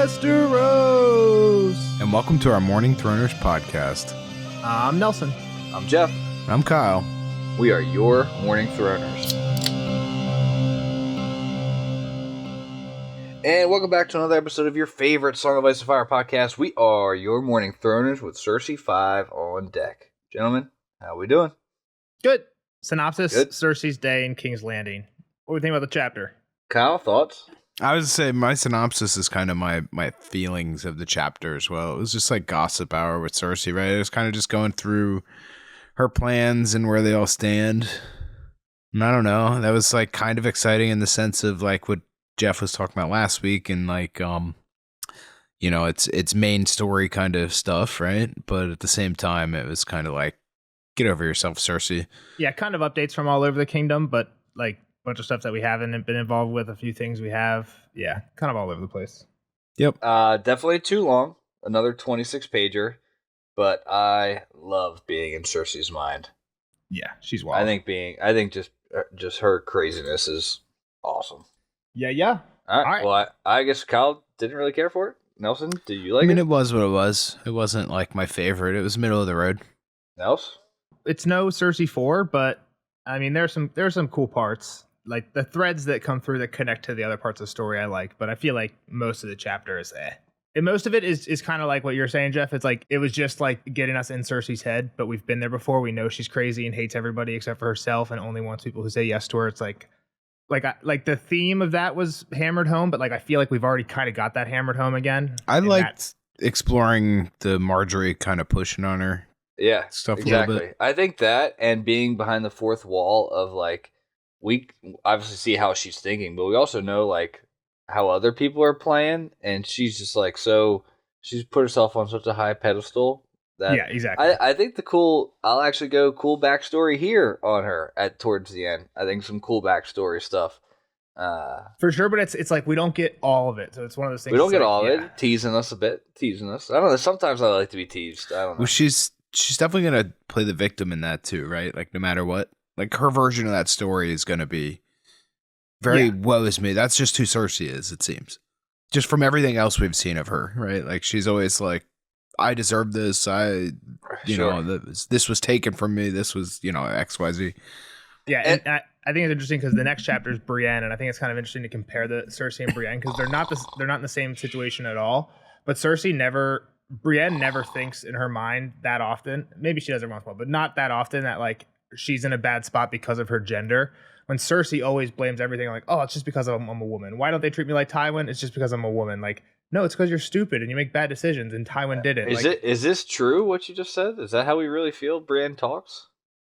Westeros! And welcome to our Morning Throners podcast. I'm Nelson. I'm Jeff. I'm Kyle. We are your Morning Throners. And welcome back to another episode of your favorite Song of Ice and Fire podcast. We are your Morning Throners with Cersei 5 on deck. Gentlemen, how we doing? Good. Synopsis, Good. Cersei's day in King's Landing. What do you think about the chapter? Kyle, thoughts? I would say my synopsis is kind of my feelings of the chapter as well. It was just like gossip hour with Cersei, right? It was kind of just going through her plans and where they all stand. And I don't know. That was like kind of exciting in the sense of like what Jeff was talking about last week and like, you know, it's main story kind of stuff, right? But at the same time, it was kind of like, get over yourself, Cersei. Yeah, kind of updates from all over the kingdom, but like a bunch of stuff that we haven't been involved with, a few things we have. Yeah, kind of all over the place. Yep. Definitely too long. Another 26 pager. But I love being in Cersei's mind. Yeah, she's wild. I think just her craziness is awesome. Yeah. All right. Well, I guess Kyle didn't really care for it. Nelson, did you like it? I mean, it was what it was. It wasn't like my favorite. It was middle of the road. Nels? It's no Cersei 4, but I mean, there's some cool parts. Like the threads that come through that connect to the other parts of the story I like, but I feel like most of the chapter is And most of it is kind of like what you're saying, Jeff. It's like it was just like getting us in Cersei's head, but we've been there before. We know she's crazy and hates everybody except for herself and only wants people who say yes to her. It's like the theme of that was hammered home, but like I feel like we've already kind of got that hammered home again. I liked exploring the Marjorie kind of pushing on her. Yeah, stuff exactly. A little bit. I think that and being behind the fourth wall of like, we obviously see how she's thinking, but we also know like how other people are playing, and she's just like, so she's put herself on such a high pedestal that yeah, exactly. I think I'll actually go cool backstory here on her towards the end. I think some cool backstory stuff. For sure, but it's like we don't get all of it, so it's one of those things. We don't get like, all of it, teasing us a bit, teasing us. I don't know. Sometimes I like to be teased. I don't know. Well, she's definitely gonna play the victim in that too, right? Like no matter what, like her version of that story is gonna be very woe is me. That's just who Cersei is, it seems. Just from everything else we've seen of her, right? Like she's always like, I deserve this. You know, this was taken from me. This was, you know, XYZ. Yeah, and I think it's interesting because the next chapter is Brienne, and I think it's kind of interesting to compare the Cersei and Brienne because they're not in the same situation at all. But Brienne never thinks in her mind that often. Maybe she does every once in a while, but not that often that like she's in a bad spot because of her gender. When Cersei always blames everything like, oh, it's just because I'm a woman. Why don't they treat me like Tywin? It's just because I'm a woman. Like, no, it's because you're stupid and you make bad decisions, and Tywin didn't. Is this true, what you just said? Is that how we really feel Brienne talks?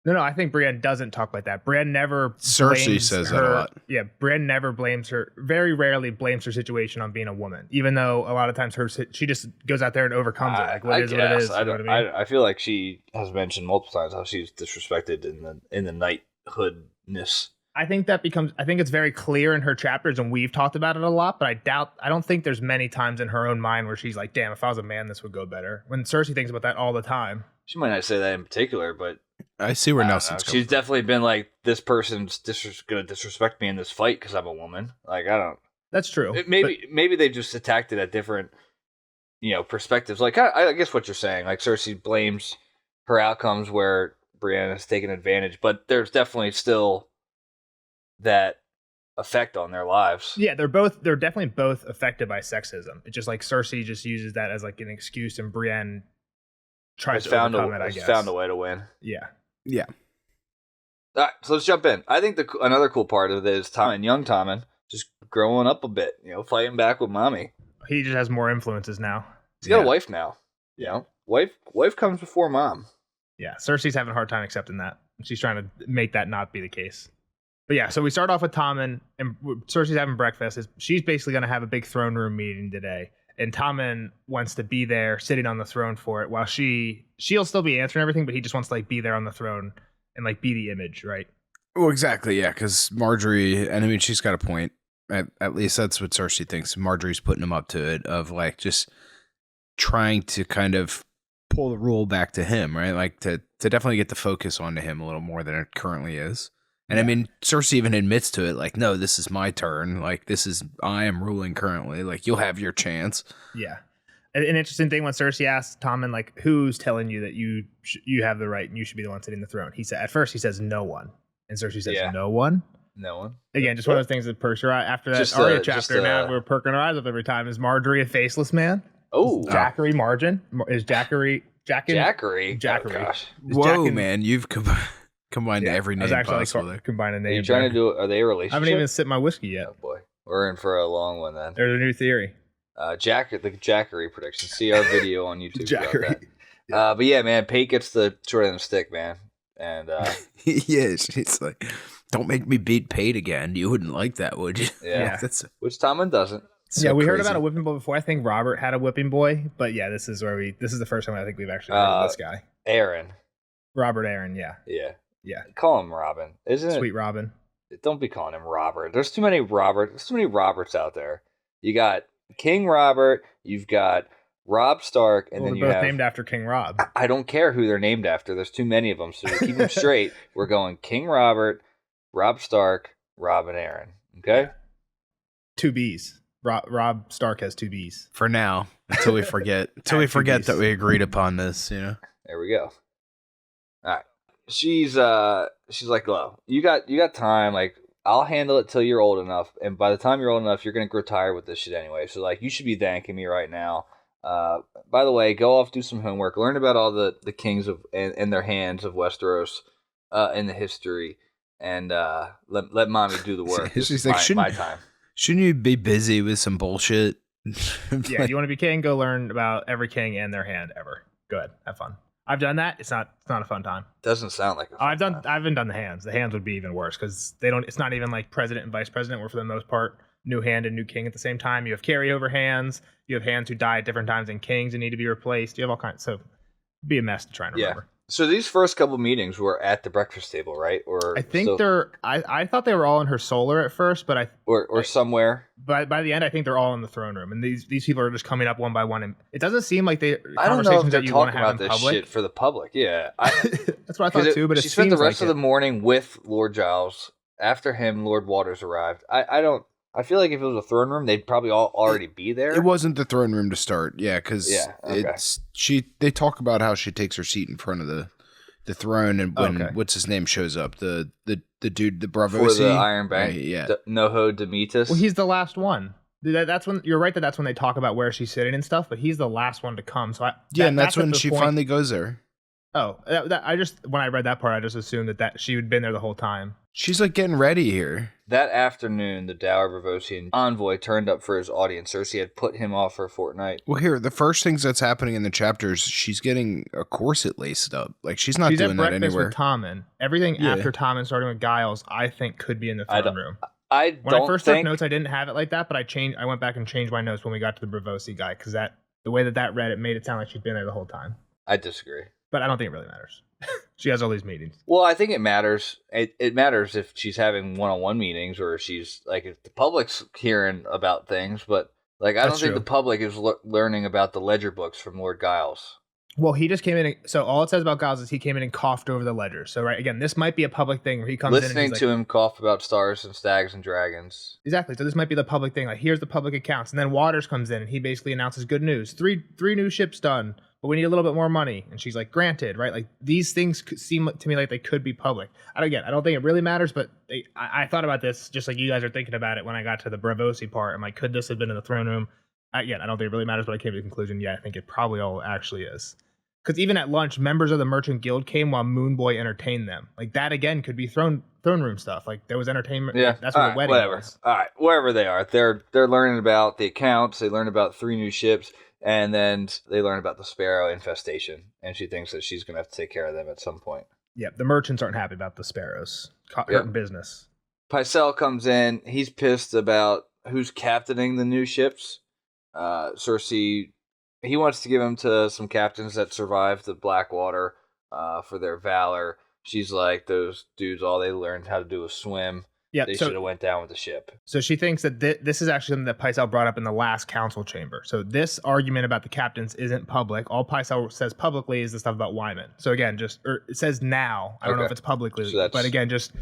No, I think Brienne doesn't talk like that. Brienne never Cersei says that a lot. Yeah, Brienne never blames her, very rarely blames her situation on being a woman, even though a lot of times she just goes out there and overcomes it. Like, what it is. You know what I mean? I feel like she has mentioned multiple times how she's disrespected in the knighthoodness. I think it's very clear in her chapters, and we've talked about it a lot, but I don't think there's many times in her own mind where she's like, damn, if I was a man, this would go better. When Cersei thinks about that all the time. She might not say that in particular, but I see where Nelson's coming She's definitely been like, this person's going to disrespect me in this fight because I'm a woman. Like, I don't. That's true. Maybe they just attacked it at different, perspectives. Like, I guess what you're saying, like Cersei blames her outcomes where Brienne has taken advantage, but there's definitely still that effect on their lives. Yeah, they're definitely both affected by sexism. It's just like Cersei just uses that as like an excuse, and Brienne tries to overcome it, I guess. Found a way to win. Yeah. All right, so let's jump in. I think another cool part of it is young Tommen just growing up a bit, fighting back with mommy. He just has more influences now. He's got a wife now. Wife comes before mom. Yeah, Cersei's having a hard time accepting that. She's trying to make that not be the case. But yeah, so we start off with Tommen, and Cersei's having breakfast. She's basically going to have a big throne room meeting today. And Tommen wants to be there, sitting on the throne for it, while she'll still be answering everything, but he just wants to like be there on the throne and like be the image, right? Well, exactly, yeah, because Marjorie, and I mean, she's got a point. At least that's what Cersei thinks. Marjorie's putting him up to it, of like just trying to kind of pull the rule back to him, right? Like to definitely get the focus onto him a little more than it currently is. And I mean, Cersei even admits to it, like, no, this is my turn. Like, I am ruling currently. Like, you'll have your chance. Yeah. An interesting thing when Cersei asks Tommen, like, who's telling you that you have the right and you should be the one sitting in the throne? At first he says no one. And Cersei says no one. No one. Again, just one of those things that perks your eye. After that Arya chapter, now we're perking our eyes up every time. Is Marjorie a faceless man? Oh. Jackery Margin? Is Jackery? Jackery. Jackery. Oh, gosh. Whoa, man. You've combined every name possible there. Combine a name. Are you trying to do Are they a relationship? I haven't even sipped my whiskey yet. Oh, boy. We're in for a long one then. There's a new theory. The Jackery prediction. See our video on YouTube. Jackery. But yeah, man, Pate gets the short end of the stick, man. And yeah, she's like, don't make me beat Pate again. You wouldn't like that, would you? Yeah. Which Tommen doesn't. So we heard about a whipping boy before. I think Robert had a whipping boy, but yeah, this is the first time I think we've actually heard of this guy. Aaron. Robert Aaron, yeah. Yeah. Call him Robin. Isn't it? Sweet Robin. Don't be calling him Robert. There's too many Roberts out there. You got King Robert, you've got Robb Stark, and then you have named after King Robb. I don't care who they're named after. There's too many of them. So to keep them straight, we're going King Robert, Robb Stark, Robb and Aaron. Okay? 2 B's. Robb Stark has 2 B's. For now, until we forget. Until we forget that we agreed upon this, you know. There we go. All right. She's like, "Look, you got time. Like, I'll handle it till you're old enough. And by the time you're old enough, you're gonna grow tired with this shit anyway. So like, you should be thanking me right now. By the way, go off, do some homework, learn about all the kings of and their hands of Westeros, in the history, and let mommy do the work. She's like, my time. Shouldn't you be busy with some bullshit? Yeah, you want to be king? Go learn about every king and their hand ever. Go ahead, have fun. I've done that. It's not a fun time. Doesn't sound like I haven't done the hands. The hands would be even worse because they don't. It's not even like president and vice president, where for the most part, new hand and new king at the same time. You have carryover hands. You have hands who die at different times, and kings and need to be replaced. You have all kinds. So, it'd be a mess to try and remember. So these first couple meetings were at the breakfast table, right? Or I think I thought they were all in her solar at first, but somewhere. By the end, I think they're all in the throne room, and these people are just coming up one by one. And it doesn't seem like I don't know if they're talking about this shit for the public. Yeah, that's what I thought too. But she spent the rest of the morning with Lord Giles. After him, Lord Waters arrived. I feel like if it was a throne room, they'd probably all already be there. It wasn't the throne room to start, because they talk about how she takes her seat in front of the throne, and when what's his name shows up, the dude, the Bravosi for the Iron Bank, Noho Demetus. Well, he's the last one. That's when you're right that's when they talk about where she's sitting and stuff. But he's the last one to come. So and that's when she finally goes there. Oh, when I read that part, I just assumed that she had been there the whole time. She's like getting ready here. That afternoon, the Dour Bravosian envoy turned up for his audience. Cersei had put him off for a fortnight. Well, here, the first things that's happening in the chapters, she's getting a corset laced up. Like, she's not doing that anywhere. With Tommen. Everything after Tommen, starting with Giles, I think could be in the throne room. When I first took notes, I didn't have it like that, but I went back and changed my notes when we got to the Bravosi guy, because the way that read, it made it sound like she'd been there the whole time. I disagree. But I don't think it really matters. She has all these meetings. Well, I think it matters. It matters if she's having one-on-one meetings, or if she's like, if the public's hearing about things. But like, I don't think the public is learning about the ledger books from Lord Giles. Well, he just came in. So all it says about Giles is he came in and coughed over the ledger. So again, this might be a public thing where he comes listening in and to him cough about stars and stags and dragons. Exactly. So this might be the public thing. Like, here's the public accounts, and then Waters comes in and he basically announces good news: three new ships done. But we need a little bit more money. And she's like, granted, right? Like, these things seem to me like they could be public. I don't think it really matters, but I thought about this just like you guys are thinking about it when I got to the Bravosi part. I'm like, could this have been in the throne room? Again, I don't think it really matters, but I came to the conclusion, I think it probably all actually is. Because even at lunch, members of the Merchant Guild came while Moonboy entertained them. Like, that, again, could be throne room stuff. Like, there was entertainment. Yeah, that's what the wedding was. All right, wherever they are. They're learning about the accounts. They learn about 3 new ships. And then they learn about the sparrow infestation, and she thinks that she's going to have to take care of them at some point. Yeah, the merchants aren't happy about the sparrows. Hurting business. Pycelle comes in. He's pissed about who's captaining the new ships. Cersei, he wants to give them to some captains that survived the Blackwater for their valor. She's like, those dudes, all they learned how to do was swim. Yeah, they should have went down with the ship. So she thinks that this is actually something that Pycelle brought up in the last council chamber. So this argument about the captains isn't public. All Pycelle says publicly is the stuff about Wyman. So again, it says now. I don't know if it's publicly, but again, just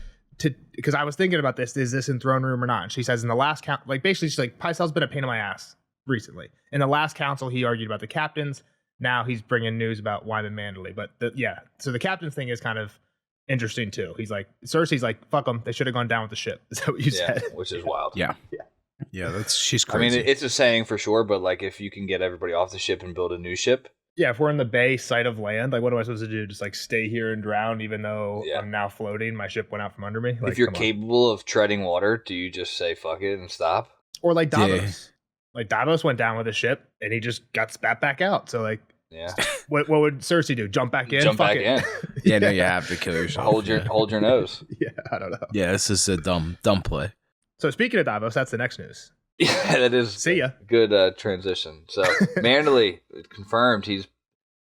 because I was thinking about this. Is this in throne room or not? And she says in the last count, like basically she's like, Pycelle's been a pain in my ass recently. In the last council, he argued about the captains. Now he's bringing news about Wyman Manderley. But so the captain's thing is kind of interesting too. He's like, Cersei's like, fuck them. They should have gone down with the ship. Is that what you said? Which is wild. Yeah. She's crazy. I mean, it's a saying for sure, but like if you can get everybody off the ship and build a new ship. Yeah, if we're in the bay, sight of land, like what am I supposed to do? Just like stay here and drown, even though I'm now floating? My ship went out from under me. Like, if you're capable of treading water, do you just say fuck it and stop? Or like Davos. Yeah. Like Davos went down with a ship and he just got spat back out. So like, what would Cersei do? Jump back in? Jump back in. Yeah, no, you have to kill yourself. Hold your nose. Yeah, I don't know. Yeah, this is a dumb play. So speaking of Davos, that's the next news. Yeah, that is. See ya. Good transition. So Manderley confirmed he's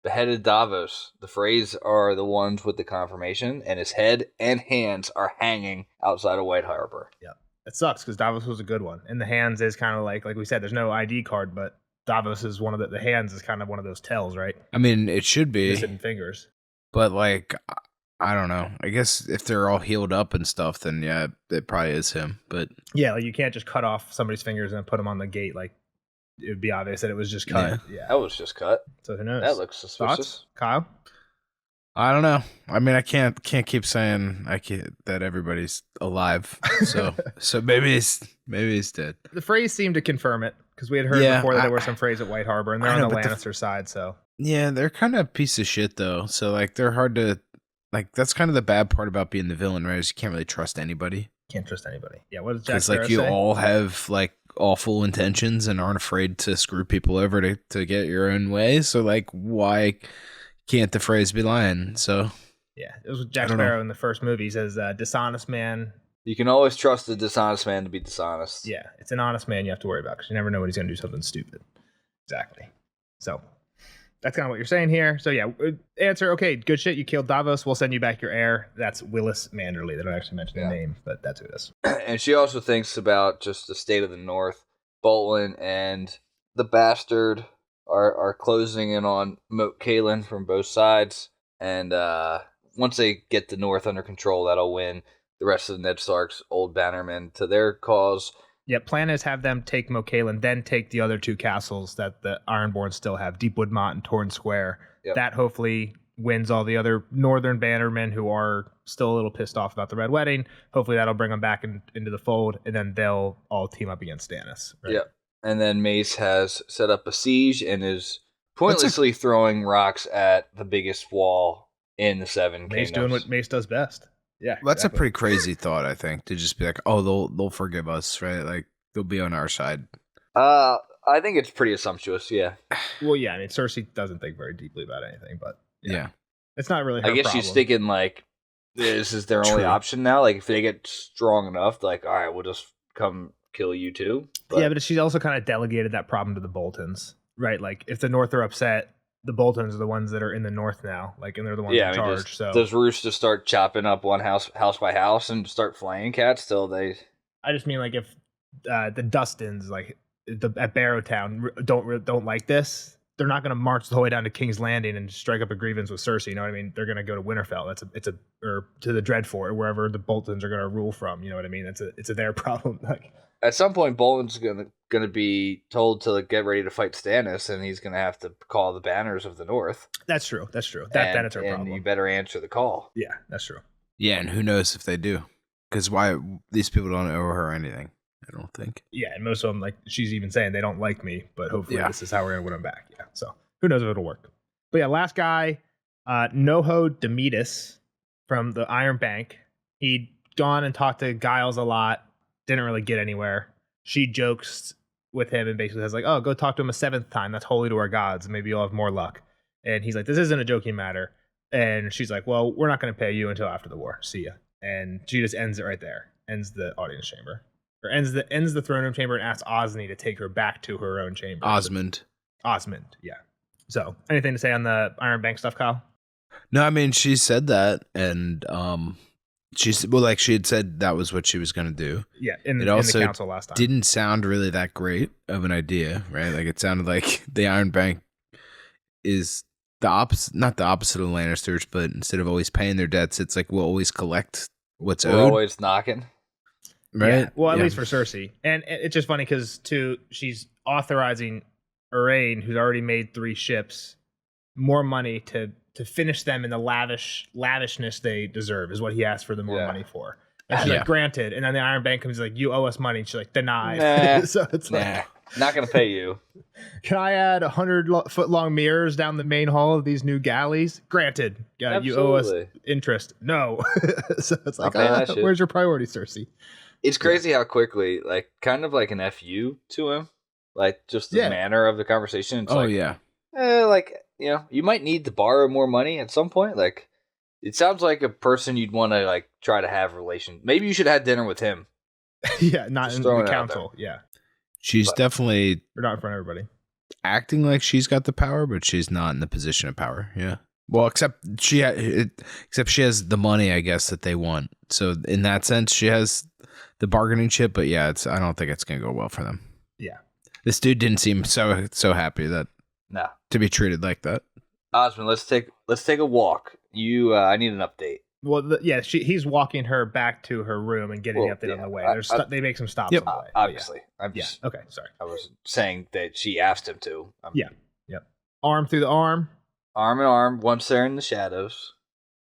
beheaded Davos. The Freys are the ones with the confirmation, and his head and hands are hanging outside of White Harbor. Yeah, it sucks because Davos was a good one, and the hands is kind of like we said, there's no ID card, but Davos is one of the hands is kind of one of those tells, right? I mean, it should be missing fingers, but like I don't know. I guess if they're all healed up and stuff, then yeah, it probably is him. But yeah, like you can't just cut off somebody's fingers and put them on the gate. Like it would be obvious that it was just cut. Yeah. That was just cut. So who knows? That looks suspicious. Thoughts, Kyle? I don't know. I mean, I can't keep saying that everybody's alive. So maybe he's dead. The Freys seemed to confirm it because we had heard before that there were some Freys at White Harbor, and they're on the Lannister side. So yeah, they're kind of a piece of shit though. So like they're hard to like. That's kind of the bad part about being the villain, right? Is you can't really trust anybody. Can't trust anybody. Yeah, what does Jack Sparrow say? Because like you all have like awful intentions and aren't afraid to screw people over to get your own way. So like, why can't the Freys be lying? So yeah, it was Jack Sparrow in the first movie. He says, "Dishonest man." You can always trust a dishonest man to be dishonest. Yeah, it's an honest man you have to worry about because you never know when he's going to do something stupid. Exactly. So that's kind of what you're saying here. So yeah, answer, okay, good shit, you killed Davos, we'll send you back your heir. That's Willis Manderley. They don't actually mention the name, but that's who it is. And she also thinks about just the state of the North. Bolton and the Bastard are closing in on Moat Cailin from both sides. And once they get the North under control, that'll win the rest of Ned Stark's old bannermen to their cause. Yeah, plan is have them take Moat Cailin, then take the other two castles that the Ironborn still have, Deepwood Mott and Torrhen Square. Yep. That hopefully wins all the other northern bannermen who are still a little pissed off about the Red Wedding. Hopefully that'll bring them back into the fold, and then they'll all team up against Stannis. Right? Yep. And then Mace has set up a siege and is pointlessly throwing rocks at the biggest wall in the Seven Kingdoms. Mace doing what Mace does best. Yeah, that's a pretty crazy thought, I think, to just be like, oh, they'll forgive us, right? Like they'll be on our side. I think it's pretty assumptuous, yeah. Well, yeah, I mean, Cersei doesn't think very deeply about anything, but yeah. It's not really her I guess problem. She's thinking like this is their only option now. Like if they get strong enough, like all right, we'll just come kill you too. But she's also kind of delegated that problem to the Boltons, right? Like if the North are upset, the Boltons are the ones that are in the North now, like, and they're the ones in charge. Does Roose just start chopping up one house by house and start flaying cats till they? I just mean like if the Dustins, like at Barrowtown, don't like this, they're not going to march the whole way down to King's Landing and strike up a grievance with Cersei. You know what I mean? They're going to go to Winterfell. Or to the Dreadfort, or wherever the Boltons are going to rule from. You know what I mean? It's their problem. Like at some point, Bolton's gonna be told to get ready to fight Stannis, and he's gonna have to call the banners of the North. That's true. Then it's our problem. And you better answer the call. Yeah, that's true. Yeah, and who knows if they do? Because why these people don't owe her anything? I don't think. Yeah, and most of them, like she's even saying, they don't like me, but hopefully this is how we're gonna win them back. Yeah, so who knows if it'll work? But yeah, last guy, Noho Demetus from the Iron Bank. He'd gone and talked to Giles a lot. Didn't really get anywhere. She jokes with him and basically says like, oh, go talk to him a seventh time. That's holy to our gods. Maybe you'll have more luck. And he's like, this isn't a joking matter. And she's like, well, we're not going to pay you until after the war. See ya. And she just ends it right there. Ends the audience chamber. Or ends the throne room chamber and asks Osney to take her back to her own chamber. Osmond, yeah. So, anything to say on the Iron Bank stuff, Kyle? No, I mean, she said that, and she had said that was what she was going to do. Yeah, in the council last time. Didn't sound really that great of an idea, right? Like it sounded like the Iron Bank is the opposite, not the opposite of the Lannisters, but instead of always paying their debts, it's like we'll always collect What's We're owed, always knocking. right? Yeah. Well, at Yeah. least for Cersei. And it's just funny because she's authorizing Urain, who's already made 3 ships, more money to finish them in the lavishness they deserve is what he asked for the more money for. And she's Yeah. like, granted. And then the Iron Bank comes like, you owe us money. And she's like, denied. Nah. So it's like, Not gonna pay you. can I add 100-foot long mirrors down the main hall of these new galleys? Granted. You owe us interest. No. So it's like, where's your priority, Cersei? It's crazy how quickly, like, kind of like an FU to him, like just the manner of the conversation. It's like, you might need to borrow more money at some point. Like, it sounds like a person you'd want to like try to have relation. Maybe you should have dinner with him. Yeah, not in the council. Yeah, she's definitely or not in front of everybody. Acting like she's got the power, but she's not in the position of power. Yeah. Well, except she has the money, I guess, that they want. So in that sense, she has the bargaining chip. But yeah, I don't think it's gonna go well for them. Yeah. This dude didn't seem so happy to be treated like that. Osmond, let's take a walk. I need an update. Well, he's walking her back to her room and getting the update on the way. They make some stops on the way. Obviously. Okay, sorry. I was saying that she asked him to. Yep. Arm through the arm. Arm in arm, once there in the shadows.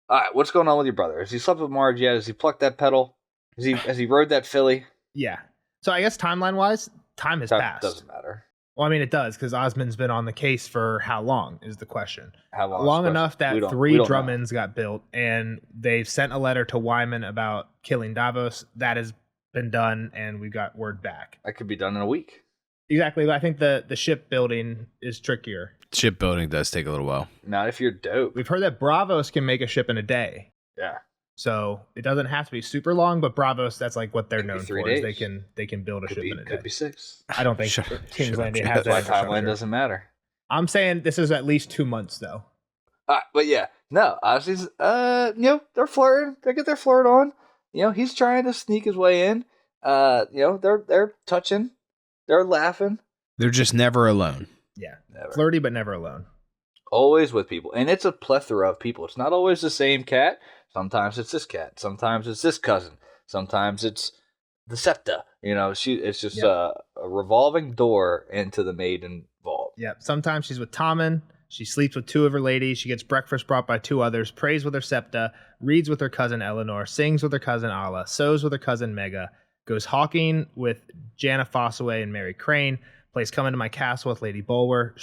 All right, what's going on with your brother? Has he slept with Marge yet? Has he plucked that petal? Has he rode that filly? Yeah. So I guess timeline-wise, time has passed. Doesn't matter. Well, I mean, it does, because Osmond's been on the case for how long is the question. How long? Long enough that 3 Drummonds got built, and they've sent a letter to Wyman about killing Davos. That has been done, and we got word back. That could be done in a week. Exactly. I think the shipbuilding is trickier. Shipbuilding does take a little while. Not if you're dope. We've heard that Bravos can make a ship in a day. Yeah. So it doesn't have to be super long, but Bravos, that's like what they're known for. Is they can build a ship in a day. Could be 6. I don't think King's Landing has that. My timeline doesn't matter. I'm saying this is at least 2 months though. But yeah, no, obviously, they're flirting. They get their flirt on. He's trying to sneak his way in. They're touching. They're laughing. They're just never alone. Yeah, never. Flirty but never alone. Always with people, and it's a plethora of people. It's not always the same cat. Sometimes it's this cat. Sometimes it's this cousin. Sometimes it's the Septa. It's just a revolving door into the maiden vault. Yeah. Sometimes she's with Tommen. She sleeps with 2 of her ladies. She gets breakfast brought by 2 others. Prays with her Septa. Reads with her cousin Eleanor. Sings with her cousin Alla. Sews with her cousin Mega. Goes hawking with Janna Fossaway and Mary Crane. Plays Come Into My Castle with Lady Bulwer.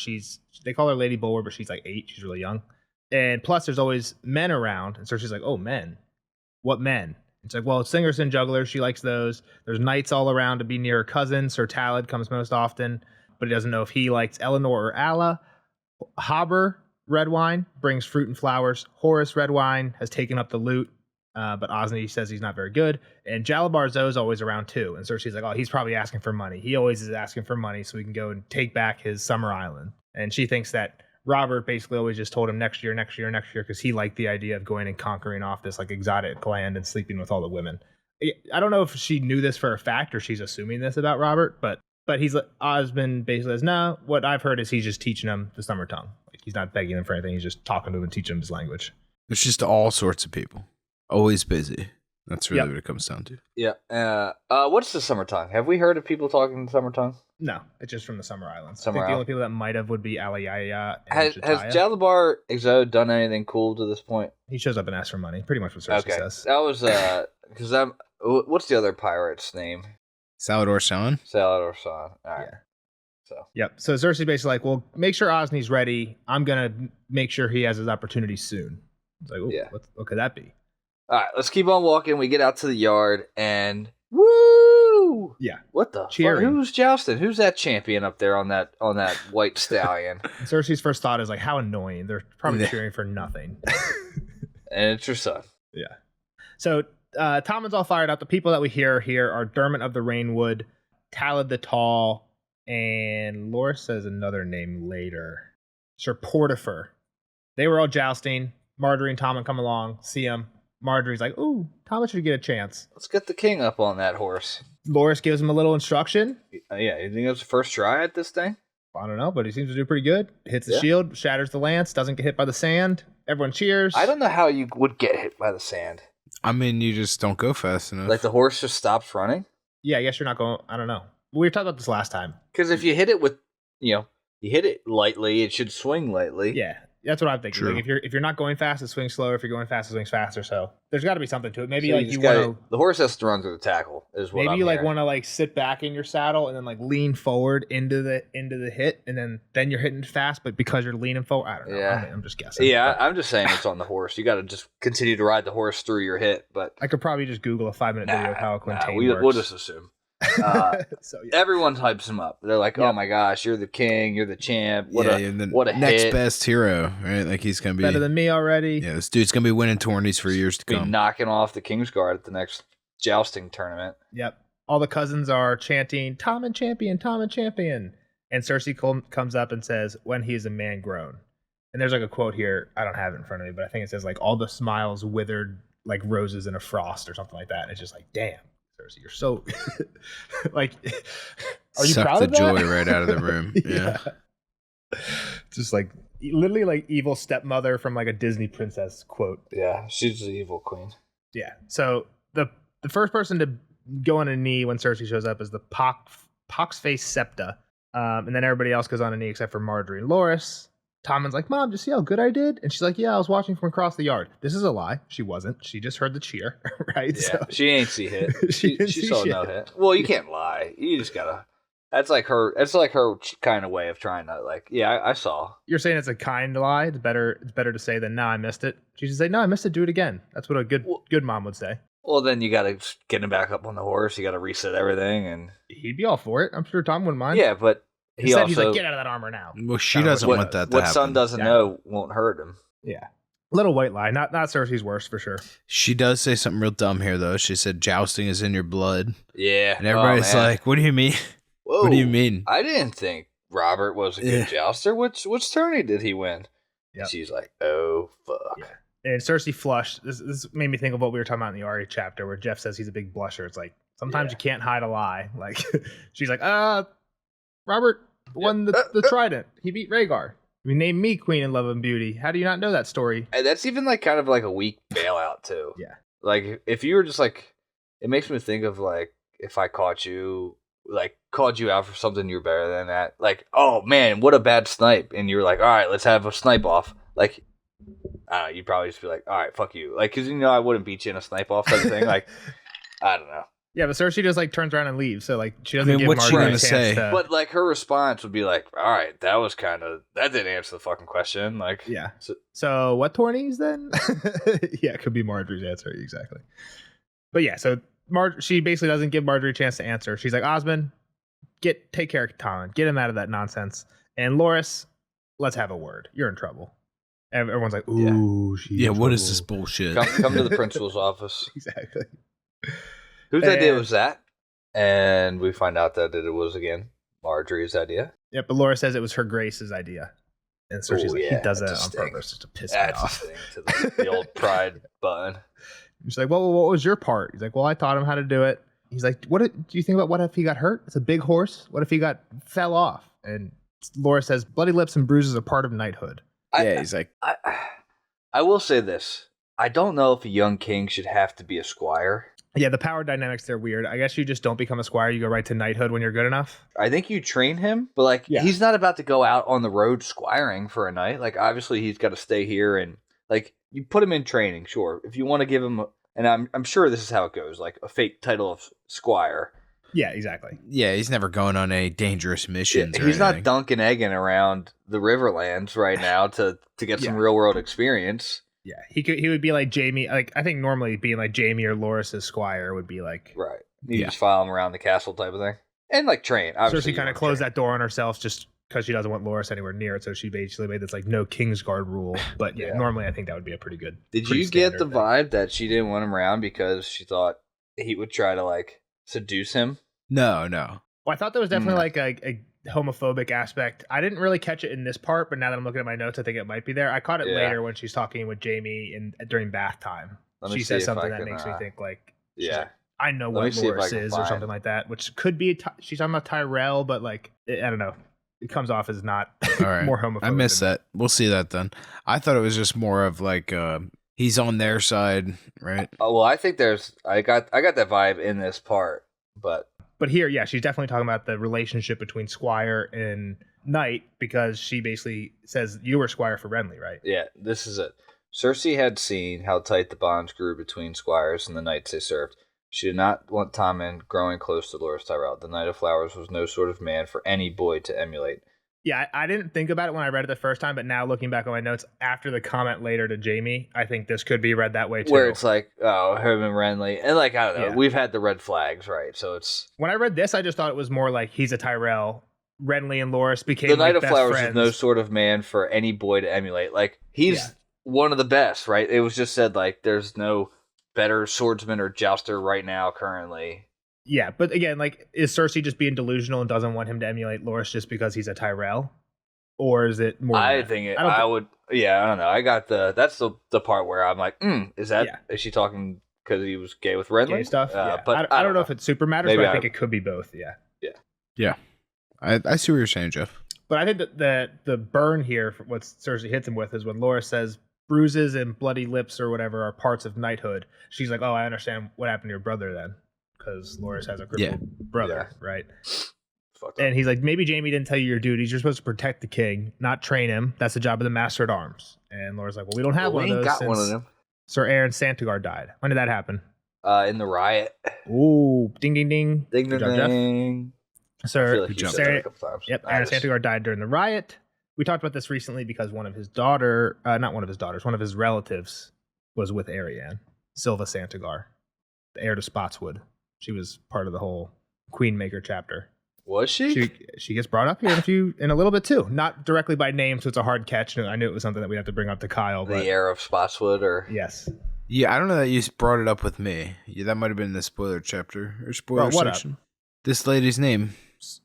They call her Lady Bulwer, but she's like 8. She's really young. And plus, there's always men around. And so she's like, oh, men. What men? It's like, well, singers and jugglers. She likes those. There's knights all around to be near her cousin. Sir Talad comes most often, but he doesn't know if he likes Eleanor or Alla. Haber, red wine, brings fruit and flowers. Horace, red wine, has taken up the loot, but Osney says he's not very good. And Jalabar Zo's always around too. And Cersei's like, oh, he's probably asking for money. He always is asking for money so he can go and take back his summer island. And she thinks that Robert basically always just told him next year, because he liked the idea of going and conquering off this like exotic land and sleeping with all the women. I don't know if she knew this for a fact or she's assuming this about Robert, but he's like, Osmond basically says, no, what I've heard is he's just teaching him the summer tongue. Like he's not begging him for anything. He's just talking to him and teaching him his language. It's just all sorts of people. Always busy. That's really what it comes down to. Yeah. What's the summer tongue? Have we heard of people talking the summer tongue? No, it's just from the Summer Islands. I think the only people that might have would be Alayaya Has and Jalabar Exo done anything cool to this point? He shows up and asks for money. Pretty much what Cersei says. That was because what's the other pirate's name? Salador Shan. Salador Shan. All right. Yeah. So Cersei basically like, well, make sure Osney's ready. I'm gonna make sure he has his opportunity soon. It's like, what could that be? All right, let's keep on walking. We get out to the yard and woo! Yeah. What the cheering? Fuck? Who's jousting? Who's that champion up there on that white stallion? And Cersei's first thought is like, how annoying. They're probably cheering for nothing. And it's her son. Yeah. So Tommen's all fired up. The people that we hear here are Dermot of the Rainwood, Talad the Tall, and Loras says another name later. Sir Portifer. They were all jousting. Marjorie and Tommen come along, see him. Marjorie's like, ooh, Tommen should get a chance. Let's get the king up on that horse. Loras gives him a little instruction. Yeah, you think it was the first try at this thing? I don't know, but he seems to do pretty good. Hits the shield, shatters the lance, doesn't get hit by the sand. Everyone cheers. I don't know how you would get hit by the sand. I mean, you just don't go fast enough. Like the horse just stops running? Yeah, I guess you're not going. I don't know. We were talking about this last time. Because if you hit it with, you hit it lightly, it should swing lightly. Yeah, that's what I'm thinking. True. Like if you're not going fast, it swings slower. If you're going fast, it swings faster. So there's got to be something to it. Maybe So like you gotta- want to. the horse has to run through the tackle. Is what Maybe I'm you like hearing. want to like sit back in your saddle and then like lean forward into the hit, and then you're hitting fast. But because you're leaning forward, I don't know. Yeah. I'm just guessing. Yeah, But I'm just saying it's on the horse. You got to just continue to ride the horse through your hit. But I could probably just Google a 5-minute video of how a Quintain we'll works. just assume. So yeah. Everyone hypes him up. They're like, Yeah. "Oh my gosh, you're the king. You're the champ. What the a next hit. best hero, right? Like he's gonna be Better than me already. Yeah, this dude's gonna be winning tourneys for years to Be come. knocking off the Kingsguard at the next jousting tournament." Yep. All the cousins are chanting, Tom and champion, Tom and champion. And Cersei comes up and says, when he is a man grown. And there's like a quote here. I don't have it in front of me, but I think it says like all the smiles withered like roses in a frost or something like that. And it's just like, damn, Cersei, you're so like, are you Suck proud the of that? joy right out of the room. Yeah. Just like literally like evil stepmother from like a Disney princess quote. Yeah, she's the evil queen. Yeah. So the first person to go on a knee when Cersei shows up is the pox-faced Septa. And then everybody else goes on a knee except for Marjorie and Loras. Tommen's like, Mom, did you see how good I did? And she's like, yeah, I was watching from across the yard. This is a lie. She wasn't. She just heard the cheer, right? Yeah, So, she ain't see hit. She She didn't see saw shit. no hit. Well, you can't lie. You just gotta. That's like her. It's like her kind of way of trying to like. Yeah, I saw. you're saying it's a kind lie. It's better to say than, no, I missed it. She should say, no, I missed it. Do it again. That's what a good mom would say. Well, then you gotta get him back up on the horse. You gotta reset everything, and He'd be all for it. I'm sure Tom wouldn't mind. yeah, but Instead, he's also like, get out of that armor now. Well, she Kinda doesn't what- want that to what happen. son doesn't Yeah. know won't hurt him. Yeah. Little white lie. Not Cersei's worst for sure. She does say something real dumb here, though. She said jousting is in your blood. Yeah, And everybody's oh, man. like, what do you mean? Whoa, What do you mean? I didn't think Robert was a good jouster. Which tourney did he win? Yep. She's like, oh fuck. Yeah. And Cersei flushed. This made me think of what we were talking about in the Arya chapter where Jeff says he's a big blusher. It's like, sometimes you can't hide a lie. Like, she's like, Robert won the Trident. He beat Rhaegar. You named me Queen in Love and Beauty. How do you not know that story? And that's even like kind of like a weak bailout too. Yeah. Like if you were just like, it makes me think of like if I called you out for something you're better than that. Like, oh man, what a bad snipe, and you're like, all right, let's have a snipe off. Like, I don't know, you'd probably just be like, all right, fuck you. Like, cause I wouldn't beat you in a snipe off type of thing. Like, I don't know. Yeah, but Cersei just like turns around and leaves. So like she doesn't give what's she Margaery a gonna chance say? to. But like her response would be like, all right, that didn't answer the fucking question. Like, Yeah. so- So what tourneys then? Yeah, it could be Marjorie's answer exactly. But yeah, so she basically doesn't give Marjorie a chance to answer. She's like, Osmond, take care of Tommen, get him out of that nonsense. And Loras, let's have a word. You're in trouble. And everyone's like, ooh, she's Yeah, in what is trouble. this bullshit? come to the principal's office. Exactly. Whose idea And- was that? And we find out that it was again Marjorie's idea. Yeah, but Laura says it was her Grace's idea. And Cersei's Ooh, like, yeah, he does that that's a on sting. purpose just to piss me That's a off. thing to the old pride button. She's like, well, what was your part? He's like, well, I taught him how to do it. He's like, do you think about what if he got hurt? It's a big horse. What if he fell off? And Laura says, bloody lips and bruises are part of knighthood. Yeah, he's like, I will say this. I don't know if a young king should have to be a squire. Yeah, the power dynamics, they're weird. I guess you just don't become a squire. You go right to knighthood when you're good enough. I think you train him, but like Yeah. he's not about to go out on the road squiring for a night. Like obviously he's got to stay here and like you put him in training, sure. If you want to give him, and I'm sure this is how it goes, like a fake title of squire. Yeah, exactly. yeah, he's never going on any dangerous missions. or He's not anything. dunking egging around the Riverlands right now to get some Yeah. real world experience. Yeah, he would be like Jamie. Like I think normally being like Jamie or Loras' squire would be like Right. You Yeah. just follow him around the castle type of thing. And like train. Obviously Cersei kind of closed that door on herself just because she doesn't want Loras anywhere near it. So she basically made this like no Kingsguard rule. But yeah, Yeah. normally I think that would be a pretty good. Did pretty you get the standard thing. vibe that she didn't want him around because she thought he would try to like seduce him? No. Well, I thought there was definitely like a homophobic aspect. I didn't really catch it in this part, but now that I'm looking at my notes, I think it might be there. I caught it Yeah. later when she's talking with Jamie during bath time. Let me She see says if something I that can, makes me think like, she's Yeah. like, I know Let me what see if I Loras can is or find- something like that, which could be she's talking about Tyrell, but like I don't know, it comes off as not All right. more homophobic. I missed than- that. We'll see that then. I thought it was just more of like he's on their side, right? Oh well, I think I got that vibe in this part, but here, yeah, she's definitely talking about the relationship between Squire and Knight because she basically says you were Squire for Renly, right? yeah, this is it. Cersei had seen how tight the bonds grew between squires and the knights they served. She did not want Tommen growing close to Loras Tyrell. The Knight of Flowers was no sort of man for any boy to emulate. Yeah, I didn't think about it when I read it the first time, but now looking back on my notes after the comment later to Jamie, I think this could be read that way too. Where it's like, oh, him and Renly, and like I don't know, Yeah. we've had the red flags, right? So it's when I read this, I just thought it was more like he's a Tyrell. Renly and Loras became the Knight like of best Flowers friends. is no sort of man for any boy to emulate. Like he's one of the best, right? It was just said like there's no better swordsman or jouster right now currently. Yeah, but again, like, is Cersei just being delusional and doesn't want him to emulate Loras just because he's a Tyrell? Or is it more? I think it. I would. Yeah, I don't know. I got that's the part where I'm like, is she talking because he was gay with Renly? Gay stuff. Yeah. But I don't know if it super matters, Maybe but I think it could be both. Yeah. Yeah. I see what you're saying, Jeff. But I think that the burn here, for what Cersei hits him with, is when Loras says bruises and bloody lips or whatever are parts of knighthood. She's like, oh, I understand what happened to your brother then, because Loras has a crippled brother, right? And he's like, maybe Jamie didn't tell you your duties. You're supposed to protect the king, not train him. That's the job of the Master at Arms. And Laura's like, well, we don't have one of those. Got one of them. Sir Aaron Santigar died. When did that happen? In the riot. Ooh, ding, ding, ding. Ding, ding, job, ding. Sir, Like Aaron, yep, Aaron Santigar died during the riot. We talked about this recently because one of his relatives was with Arianne, Silva Santigar, the heir to Spotswood. She was part of the whole Queenmaker chapter. Was she? She gets brought up here in a little bit too. Not directly by name, so it's a hard catch. I knew it was something that we'd have to bring up to Kyle. The heir of Spotswood, or yes. Yeah, I don't know that you brought it up with me. Yeah, that might have been the spoiler chapter or spoiler section. Up? This lady's name.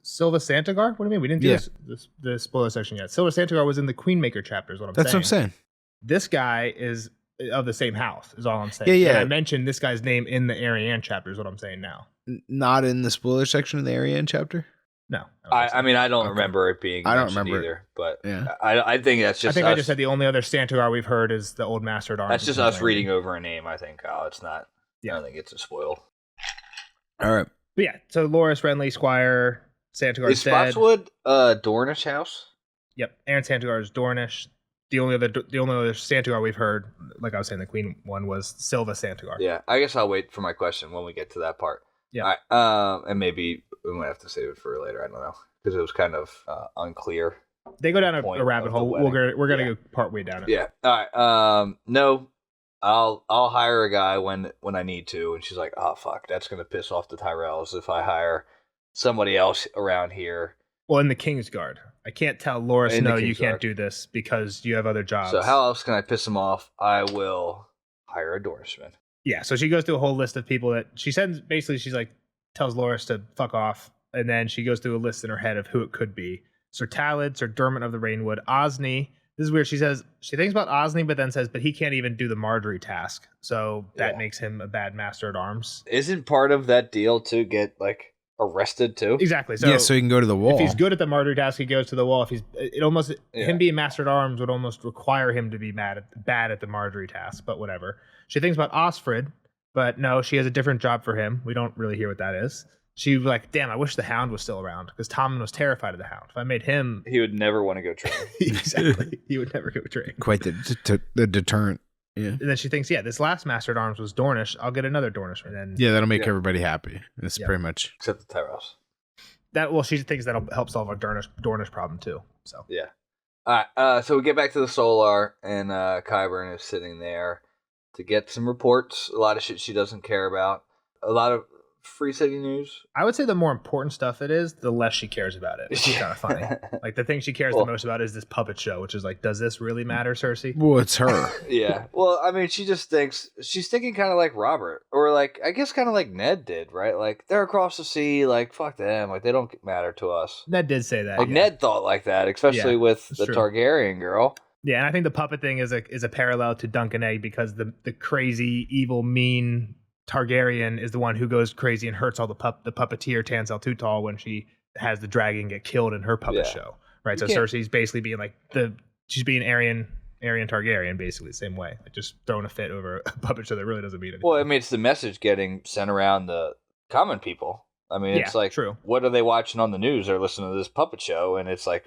Silva Santigar? What do you mean? We didn't do the spoiler section yet. Silva Santigar was in the Queenmaker chapter, is what I'm saying. That's what I'm saying. This guy is of the same house, is all I'm saying. Yeah. And I mentioned this guy's name in the Arianne chapter, is what I'm saying now. Not in the spoiler section of the Arianne chapter? No. I mean, I don't remember it being mentioned either, but yeah. I think that's just I just said the only other Santigar we've heard is the old Master at Arms. That's just us reading over a name, I think, Kyle. It's not, I don't think it's a spoil. All right. But yeah, so Loras, Renly, Squire, Santigar is Spotswood Dornish house? Yep, Aaron Santigar is Dornish. The only other Santigar we've heard, like I was saying, the Queen one was Silva Santigar. Yeah, I guess I'll wait for my question when we get to that part. Yeah. And maybe we might have to save it for later. I don't know, because it was kind of unclear. They go down a rabbit hole. We're gonna go part way down it. Yeah. All right. No, I'll hire a guy when I need to. And she's like, oh fuck, that's gonna piss off the Tyrells if I hire somebody else around here. Well, in the Kingsguard, I can't tell Loras, no, you can't do this because you have other jobs. So how else can I piss him off? I will hire a Dornishman. Yeah, so she goes through a whole list of people that she sends. Basically, she's like, tells Loras to fuck off, and then she goes through a list in her head of who it could be: Sir Talad, Sir Dermot of the Rainwood, Osney. This is weird. She says she thinks about Osney, but then says, but he can't even do the Marjorie task, so that makes him a bad Master at Arms. Isn't part of that deal to get like arrested too? Exactly. So so he can go to the wall. If he's good at the Marjorie task, he goes to the wall. If him being Master at Arms would almost require him to be bad at the Marjorie task, but whatever. She thinks about Osfrid, but no, she has a different job for him. We don't really hear what that is. She was like, damn, I wish the Hound was still around, because Tommen was terrified of the Hound. If I made him... He would never want to go train. Exactly. He would never go train. Quite the deterrent. Yeah. And then she thinks, this last Master at Arms was Dornish. I'll get another Dornish. And then, that'll make everybody happy. That's pretty much... Except the Tyrells. She thinks that'll help solve our Dornish problem, too. So yeah. All right. So we get back to the Solar, and Qyburn is sitting there to get some reports. A lot of shit she doesn't care about. A lot of Free City news. I would say the more important stuff it is, the less she cares about it. Which is kind of funny. Like the thing she cares the most about is this puppet show, which is like, does this really matter, Cersei? Well, it's her. Yeah. Well, I mean, she just thinks she's thinking kind of like Robert, or like I guess kind of like Ned did, right? Like they're across the sea, like fuck them, like they don't matter to us. Ned did say that. Like Ned thought like that, especially with the Targaryen girl. Yeah, and I think the puppet thing is a parallel to Duncan Egg, because the crazy, evil, mean Targaryen is the one who goes crazy and hurts all the puppeteer Tansel Tutal when she has the dragon get killed in her puppet show, right? So Cersei's basically being like she's being Arryn Aerion Targaryen, basically the same way. Like just throwing a fit over a puppet show that really doesn't mean anything. Well, I mean, it's the message getting sent around the common people. I mean, it's like, true. What are they watching on the news? They're listening to this puppet show, and it's like,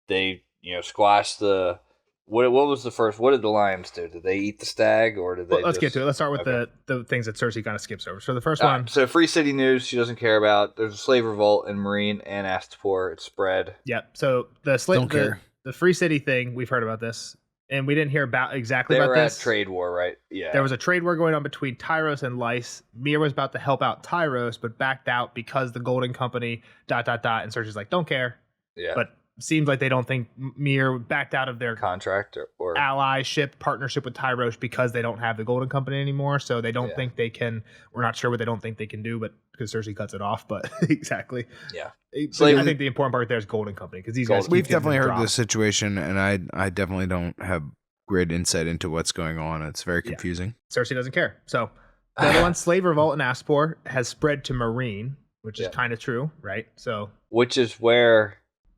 they squashed the. What was the first? What did the lions do? Did they eat the stag, or did they? Well, let's get to it. Let's start with the things that Cersei kind of skips over. So the first All one. right, so Free City News, she doesn't care about. There's a slave revolt in Marine and Astapor. It's spread. Yep. So the Free City thing, we've heard about this, and we didn't hear about exactly They about were this. at trade war, right? Yeah. There was a trade war going on between Tyros and Lyse. Mir was about to help out Tyros, but backed out because the Golden Company. ... And Cersei's like, don't care. Yeah. But seems like they don't think Mir backed out of their contract or allyship partnership with Tyros because they don't have the Golden Company anymore. So they don't think they can. We're not sure what they don't think they can do, but because Cersei cuts it off. But exactly. Yeah. So I think the important part there is Golden Company because these guys. We've definitely heard this situation, and I definitely don't have great insight into what's going on. It's very confusing. Yeah. Cersei doesn't care. So the other one, slave revolt in Astapor, has spread to Marine, which is kind of true, right? So which is where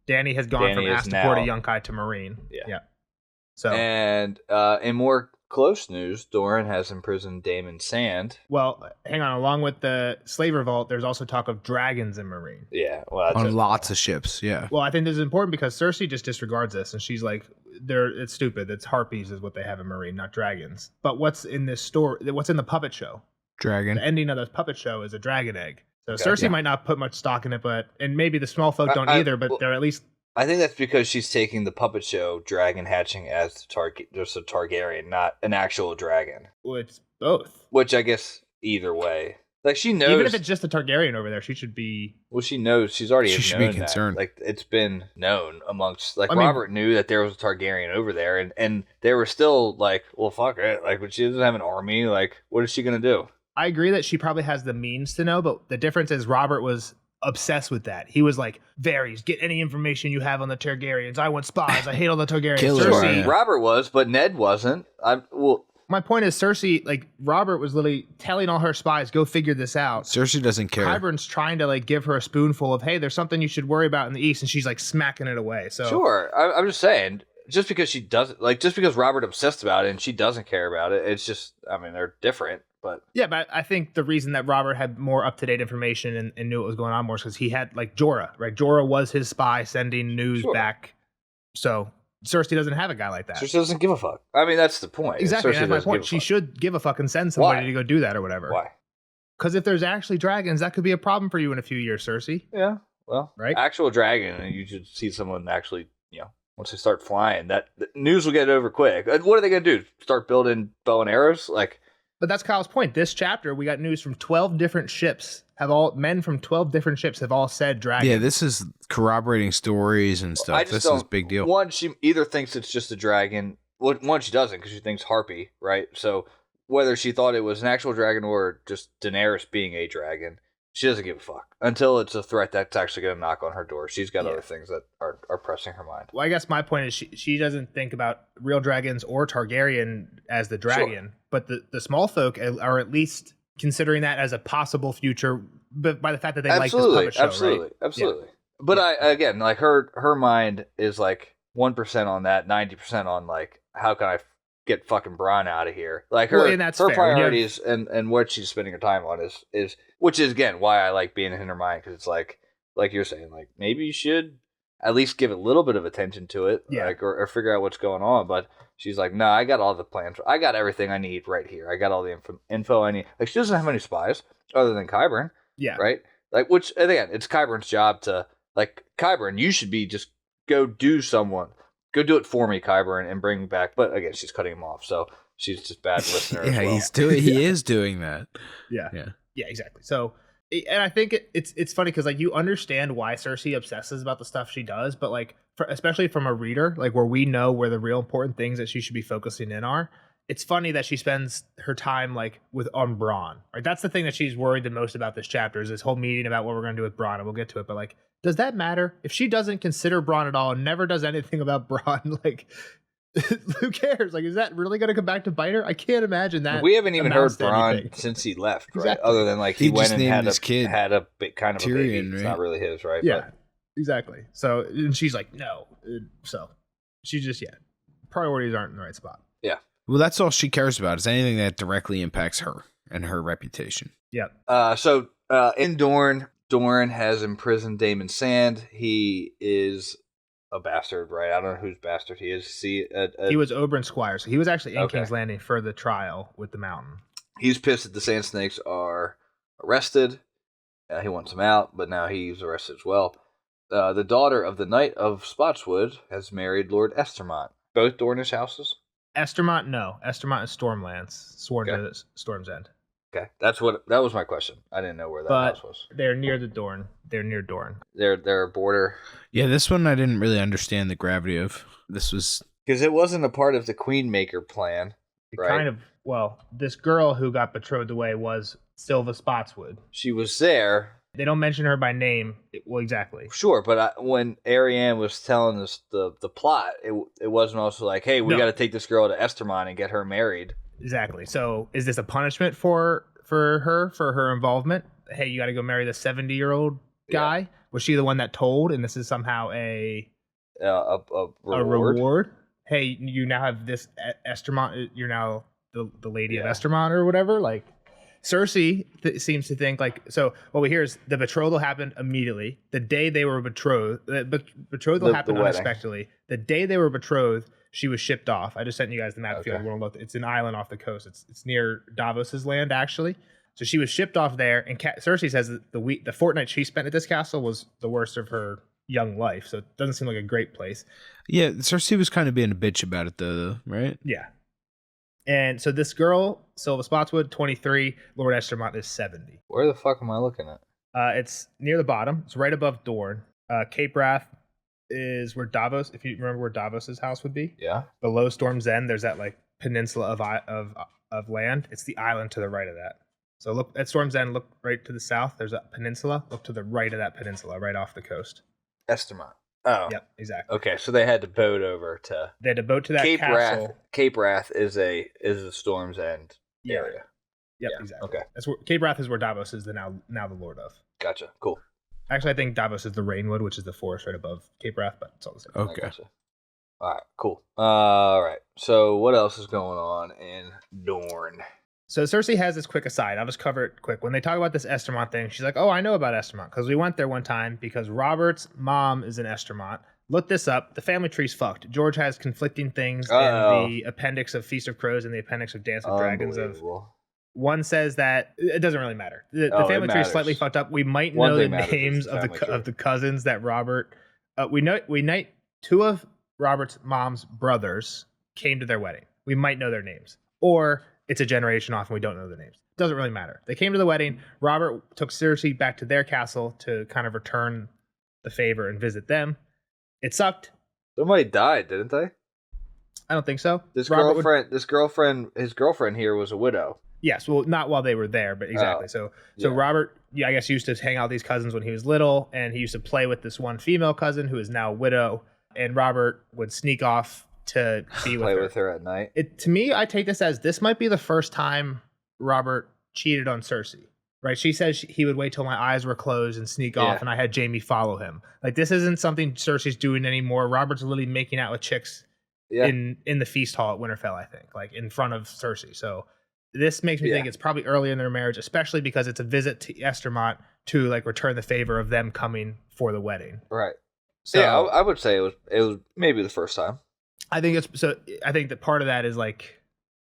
Dany has gone from Astapor to Yunkai to Marine. Yeah. So and in more close news, Doran has imprisoned Daemon Sand. Well, hang on. Along with the slave revolt, there's also talk of dragons in Marine. Yeah, well, that's on lots of ships. Yeah. Well, I think this is important because Cersei just disregards this, and she's like, it's stupid. It's harpies is what they have in Marine, not dragons. But what's in this story? What's in the puppet show? Dragon. The ending of the puppet show is a dragon egg. So Cersei might not put much stock in it, and maybe the small folk don't either. But they're at least. I think that's because she's taking the puppet show dragon hatching as just a Targaryen, not an actual dragon. Well, it's both. Which I guess either way, like she knows. Even if it's just a Targaryen over there, she should be. Well, she knows. She's already. She should be concerned. Like it's been known amongst. Like Robert knew that there was a Targaryen over there, and they were still like, well, fuck it. Like, when she doesn't have an army, like, what is she gonna do? I agree that she probably has the means to know, but the difference is Robert was obsessed with that. He was like, Varys, get any information you have on the Targaryens. I want spies. I hate all the Targaryens. Cersei, Robert was, but Ned wasn't. My point is Cersei, like, Robert was literally telling all her spies, go figure this out. Cersei doesn't care. Qyburn's trying to, like, give her a spoonful of, hey, there's something you should worry about in the East, and she's, like, smacking it away. So sure. I'm just saying, just because she doesn't, like, just because Robert obsessed about it and she doesn't care about it, it's just, I mean, they're different. But yeah, but I think the reason that Robert had more up-to-date information and knew what was going on more is because he had, like, Jorah, right? Jorah was his spy sending news back. So Cersei doesn't have a guy like that. Cersei doesn't give a fuck. I mean, that's the point. Exactly, Cersei that's my point. She should give a fuck and send somebody to go do that or whatever. Why? Because if there's actually dragons, that could be a problem for you in a few years, Cersei. Yeah, well, right? Actual dragon, and you should see someone actually, once they start flying, that the news will get over quick. What are they going to do? Start building bow and arrows? Like... But that's Kyle's point. This chapter, we got news from 12 different ships. Men from 12 different ships have all said dragon. Yeah, this is corroborating stories and stuff. This is a big deal. One, she either thinks it's just a dragon. Well, one, she doesn't because she thinks harpy, right? So whether she thought it was an actual dragon or just Daenerys being a dragon, she doesn't give a fuck until it's a threat that's actually going to knock on her door. She's got other things that are pressing her mind. Well, I guess my point is she doesn't think about real dragons or Targaryen as the dragon. Sure. But the small folk are at least considering that as a possible future, but by the fact that they like this puppet show, absolutely. Yeah. But again, like her mind is like 1% on that, 90% on like how can I get fucking Bronn out of here? Like her priorities and what she's spending her time on is which is again why I like being in her mind because it's like you're saying like maybe you should at least give a little bit of attention to it, like or figure out what's going on, but. She's like, no, I got all the plans. I got everything I need right here. I got all the info I need. Like, she doesn't have any spies other than Qyburn. Yeah. Right? Like, which, again, it's Qyburn's job to, like, Qyburn, you should be just go do it for me, Qyburn, and bring back. But, again, she's cutting him off. So she's just bad listener. Yeah, as well. He is doing that. Yeah, exactly. So, and I think it's funny because, like, you understand why Cersei obsesses about the stuff she does, but, like, especially from a reader, like, where we know where the real important things that she should be focusing in are, it's funny that she spends her time, like, on Bronn, right? That's the thing that she's worried the most about this chapter is this whole meeting about what we're going to do with Bronn, and we'll get to it, but, like, does that matter? If she doesn't consider Bronn at all and never does anything about Bronn, like... who cares? Like, is that really going to come back to bite her? I can't imagine that. We haven't even heard Bronn since he left, right? Exactly. Other than like he went and had a bit kind of Tyrion, a baby. Right? It's not really his, right? Yeah, exactly. So and she's like, no. So she just priorities aren't in the right spot. Well, that's all she cares about is anything that directly impacts her and her reputation. Yep. So in Dorne has imprisoned Daemon Sand. He is a bastard, right? I don't know whose bastard he is. He was Oberyn's squire, so he was actually in Okay. King's Landing for the trial with the Mountain. He's pissed that the Sand Snakes are arrested. He wants them out, but now he's arrested as well. The daughter of the Knight of Spotswood has married Lord Estermont. Both Dornish houses? Estermont, no. Estermont is Stormlands, sworn Okay. to Storm's End. Okay, that was my question. I didn't know where that But house was. they're near the Dorne. They're near Dorne. They're a border Yeah, this one I didn't really understand the gravity of. This was because it wasn't a part of the Queenmaker plan. It Right. kind of, well, this girl who got betrothed away was Silva Spotswood. She was there, They don't mention her by name. Well, exactly. sure, but when Arianne was telling us the plot, it wasn't also like, hey, we No. got to take this girl to Estermont and get her married. Exactly. So is this a punishment for her involvement? Hey, you got to go marry the 70-year-old guy? Yeah. Was she the one that told, and this is somehow a Reward. reward? Hey, you now have this Estermont. You're now the lady of Yeah. Estermont or whatever. Like Cersei seems to think like so. What we hear is the betrothal happened immediately. The day they were betrothed, the betrothal The happened wedding. unexpectedly. The day they were betrothed, she was shipped off. I just sent you guys the map if you Okay. want to look. It's an island off the coast. It's near Davos's land actually. So she was shipped off there, and Cersei says that the fortnight she spent at this castle was the worst of her young life. So it doesn't seem like a great place. Yeah, Cersei was kind of being a bitch about it though, right? Yeah. And so this girl, Silva Spotswood, 23, Lord Estermont is 70. Where the fuck am I looking at? It's near the bottom. It's right above Dorne. Cape Wrath is where Davos, if you remember where Davos's house would be. Yeah. Below Storm's End, there's that like peninsula of land. It's the island to the right of that. So look at Storm's End, look right to the south. There's a peninsula. Look to the right of that peninsula, right off the coast. Estermont. Oh. Yep, exactly. Okay, so they had to boat over to They had to boat to that Cape castle. Wrath. Cape Wrath is the Storm's End Yeah. area. Yep, Yeah, exactly. okay. That's where Cape Wrath is where Davos is now the lord of. Gotcha. Cool. Actually, I think Davos is the Rainwood, which is the forest right above Cape Wrath, but it's all the same. I Okay. gotcha. All right. Cool. All right. So what else is going on in Dorne? So Cersei has this quick aside. I'll just cover it quick. When they talk about this Estermont thing, she's like, "Oh, I know about Estermont because we went there one time because Robert's mom is in Estermont. Look this up. The family tree's fucked. George has conflicting things in the appendix of Feast of Crows and the appendix of Dance with Dragons. Of Unbelievable. one says that it doesn't really matter. The Oh, it family tree is matters. slightly fucked up. We might One know the thing matters, names it's the of family tree. the cousins that Robert. We know two of Robert's mom's brothers came to their wedding. We might know their names, or it's a generation off and we don't know their names. Doesn't really matter. They came to the wedding. Robert took Cersei back to their castle to kind of return the favor and visit them. It sucked. Somebody died, didn't they? I don't think so. His Robert girlfriend here was a widow. Yes, well, not while they were there, but exactly. So yeah. Robert, I guess, used to hang out with these cousins when he was little, and he used to play with this one female cousin who is now a widow. And Robert would sneak off to be with Play her. with her at night. To me, I take this as this might be the first time Robert cheated on Cersei. Right? She says he would wait till my eyes were closed and sneak off, and I had Jaime follow him. Like this isn't something Cersei's doing anymore. Robert's literally making out with chicks in the feast hall at Winterfell, I think, like in front of Cersei. So this makes me think it's probably early in their marriage, especially because it's a visit to Estermont to like return the favor of them coming for the wedding. Right. So Yeah, I would say it was maybe the first time. I think I think that part of that is like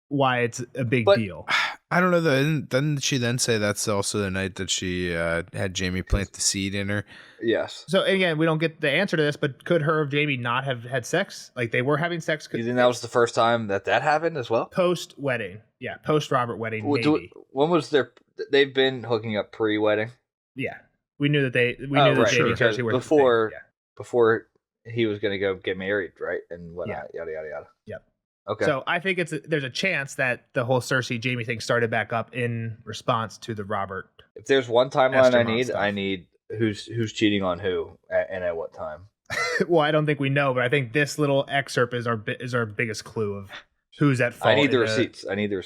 why it's a big deal. I don't know though. Didn't she then say that's also the night that she had Jaime plant the seed in her? Yes. So again, we don't get the answer to this, but could her of Jaime not have had sex? Like they were having sex. You think that was the first time that happened as well? Post wedding, yeah, post Robert wedding, Well, maybe. When was their? They've been hooking up pre-wedding. Yeah, we knew that Jaime and Cersei were before he was going to go get married, right? And whatnot, yada yada yada. Yep. Okay. So I think there's a chance that the whole Cersei Jaime thing started back up in response to the Robert. If there's one timeline Estermont I need who's cheating on who and at what time. Well, I don't think we know, but I think this little excerpt is our biggest clue of who's at fault. I need the receipts. I need the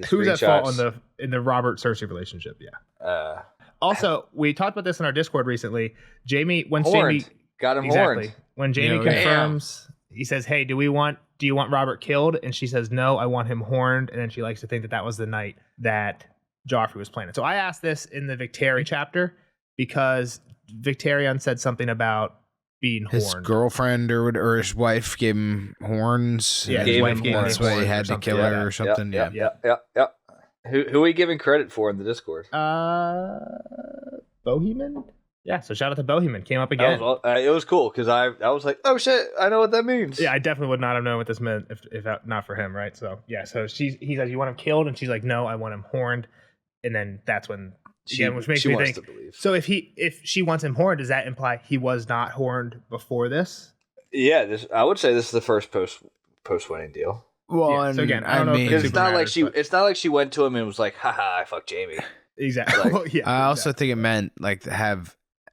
who's screenshots. at fault in the Robert Cersei relationship. Yeah. Also, we talked about this in our Discord recently. Jaime, when horned. Jaime Got him exactly horned. when Jaime confirms, he says, "Hey, do we want do you want Robert killed? And she says, no, I want him horned. And then she likes to think that was the night that Joffrey was planted. So I asked this in the Victarion chapter because Victarion said something about being his horned. girlfriend or his wife gave him horns. Yeah, his wife gave him that's why he had to kill her or something. Yeah. Who are we giving credit for in the Discord? Bohemian? Yeah, so shout out to Bohemian. Came up again. It was cool because I was like, oh shit, I know what that means. Yeah, I definitely would not have known what this meant if not for him, right? So yeah, so he says, you want him killed? And she's like, no, I want him horned. And then that's when which makes me think. So if she wants him horned, does that imply he was not horned before this? Yeah, I would say this is the first post wedding deal. Well, so again, I don't know if it's not like she went to him and was like, haha, I fucked Jamie. Exactly. Like, well, yeah, I also think it meant like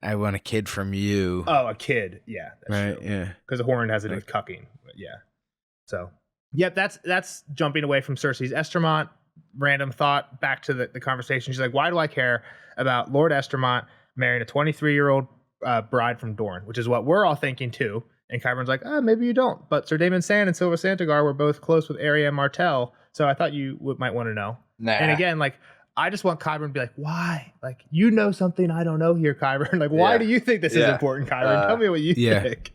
I want a kid from you. Oh, a kid. Yeah. That's right. true. Yeah. Because the horn has to do with cucking. But yeah. So, yep, that's jumping away from Cersei's Estermont. Random thought back to the conversation. She's like, why do I care about Lord Estermont marrying a 23-year-old bride from Dorne? Which is what we're all thinking too. And Qyburn's like, maybe you don't. But Sir Daemon Sand and Silva Santagar were both close with Arya Martell. So I thought you might want to know. Nah. And again, like, I just want Qyburn to be like, why? Like, you know something I don't know here, Qyburn. Like, why do you think this is important, Qyburn? Tell me what you think.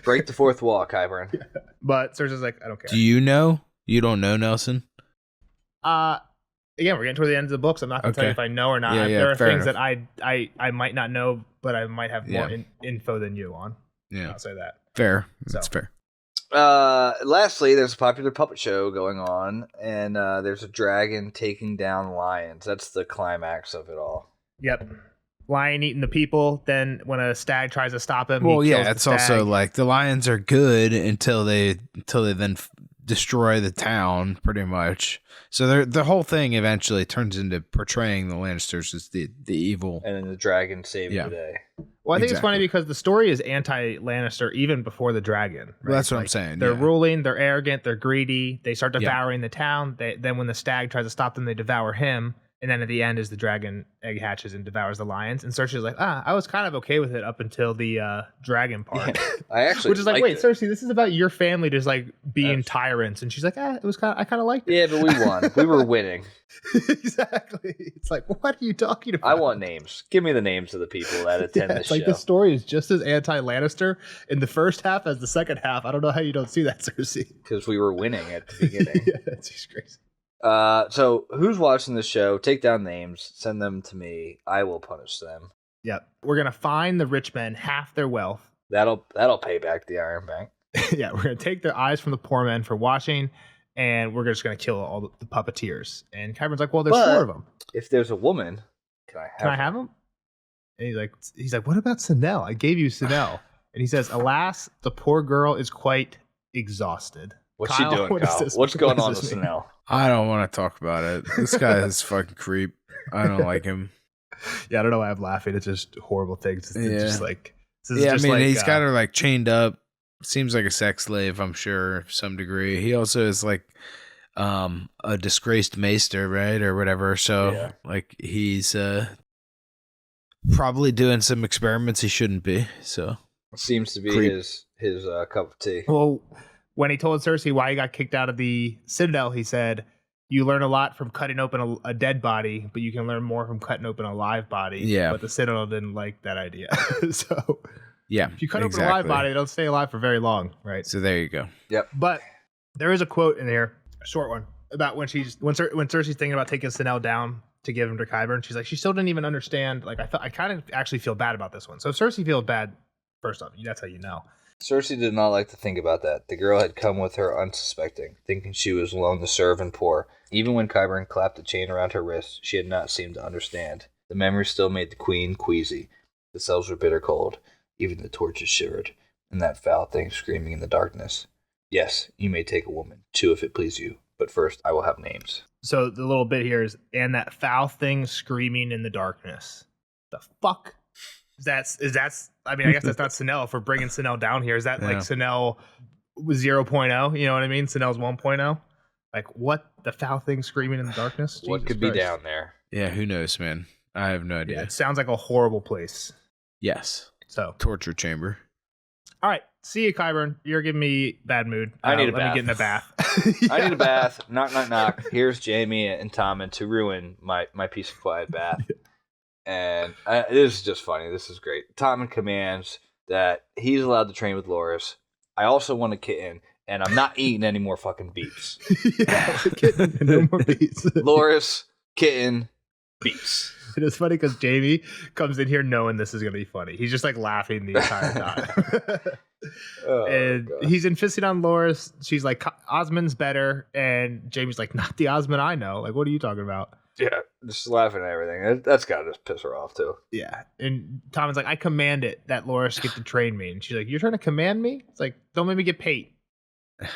Break the fourth wall, Qyburn. Yeah. But Cersei's like, I don't care. Do you know? You don't know, Nelson? Again, we're getting toward the end of the books. I'm not going to tell you if I know or not. There are things that I might not know, but I might have more info than you on. Yeah. I'll say that. Fair. That's fair. Lastly, there's a popular puppet show going on, and there's a dragon taking down lions. That's the climax of it all. Yep. Lion eating the people. Then when a stag tries to stop him, well, he kills it's the stag. also like the lions are good until they then destroy the town, pretty much. So the whole thing eventually turns into portraying the Lannisters as the evil, and then the dragon saving the day. Well, I think it's funny because the story is anti-Lannister even before the dragon. Right? Well, that's what I'm saying. They're ruling, they're arrogant, they're greedy. They start devouring the town. Then when the stag tries to stop them, they devour him. And then at the end is the dragon egg hatches and devours the lions. And Cersei's like, I was kind of okay with it up until the dragon part. Yeah, I actually which is like, wait, Cersei, this is about your family just like being tyrants. And she's like, I kind of liked it. Yeah, but we won. We were winning. Exactly. It's like, what are you talking about? I want names. Give me the names of the people that attend this show. Like the story is just as anti-Lannister in the first half as the second half. I don't know how you don't see that, Cersei. Because we were winning at the beginning. Yeah, that's just crazy. So who's watching this show? Take down names, send them to me. I will punish them. Yep. We're gonna find the rich men half their wealth. That'll pay back the Iron Bank. Yeah, we're gonna take their eyes from the poor men for washing, and we're just gonna kill all the puppeteers. And Qyburn's like, well, there's 4 of them. If there's a woman, can I have them? And he's like, what about Sinel? I gave you Sinel. And he says, alas, the poor girl is quite exhausted. What's she doing, Kyle? What's going on with Sinel? I don't want to talk about it. This guy is fucking creep. I don't like him. Yeah, I don't know why I'm laughing. It's just horrible things. It's just like, he's got her like chained up. Seems like a sex slave, I'm sure, to some degree. He also is like a disgraced maester, right, or whatever. So like he's probably doing some experiments he shouldn't be. So seems to be his cup of tea. Well, when he told Cersei why he got kicked out of the Citadel, he said, you learn a lot from cutting open a dead body, but you can learn more from cutting open a live body. Yeah. But the Citadel didn't like that idea. So if you cut open a live body, they don't stay alive for very long, right? So there you go. Yep. But there is a quote in there, a short one, about when Cersei's thinking about taking Sinel down to give him to Qyburn. She's like, she still didn't even understand. Like, I kind of actually feel bad about this one. So if Cersei feels bad, first off, that's how you know. Cersei did not like to think about that. The girl had come with her unsuspecting, thinking she was alone to serve and poor. Even when Qyburn clapped the chain around her wrist, she had not seemed to understand. The memory still made the queen queasy. The cells were bitter cold. Even the torches shivered. And that foul thing screaming in the darkness. Yes, you may take a woman, 2 if it please you. But first, I will have names. So the little bit here is, and that foul thing screaming in the darkness. The fuck? Is that? I mean, I guess that's not Sinel for bringing Sinel down here. Is that like Sinel 0.0? You know what I mean? Sinel's 1.0? Like, what? The foul thing screaming in the darkness? What could be down there? Yeah, who knows, man? I have no idea. Yeah, it sounds like a horrible place. Yes. So torture chamber. All right. See you, Qyburn. You're giving me bad mood. I need a Let bath. me get in the bath. I need a bath. Knock, knock, knock. Here's Jamie and Tommen to ruin my peace of quiet bath. And this is just funny. This is great. Tommen commands that he's allowed to train with Loras. I also want a kitten, and I'm not eating any more fucking beets. Kitten, no more beats. Loras, kitten, beets. It is funny because Jamie comes in here knowing this is going to be funny. He's just like laughing the entire time. And he's insisting on Loras. She's like, Osmond's better. And Jamie's like, not the Osmond I know. Like, what are you talking about? Yeah, just laughing at everything. That's got to just piss her off, too. Yeah. And Tommen's like, I command it that Loras get to train me. And she's like, you're trying to command me? It's like, don't make me get paid.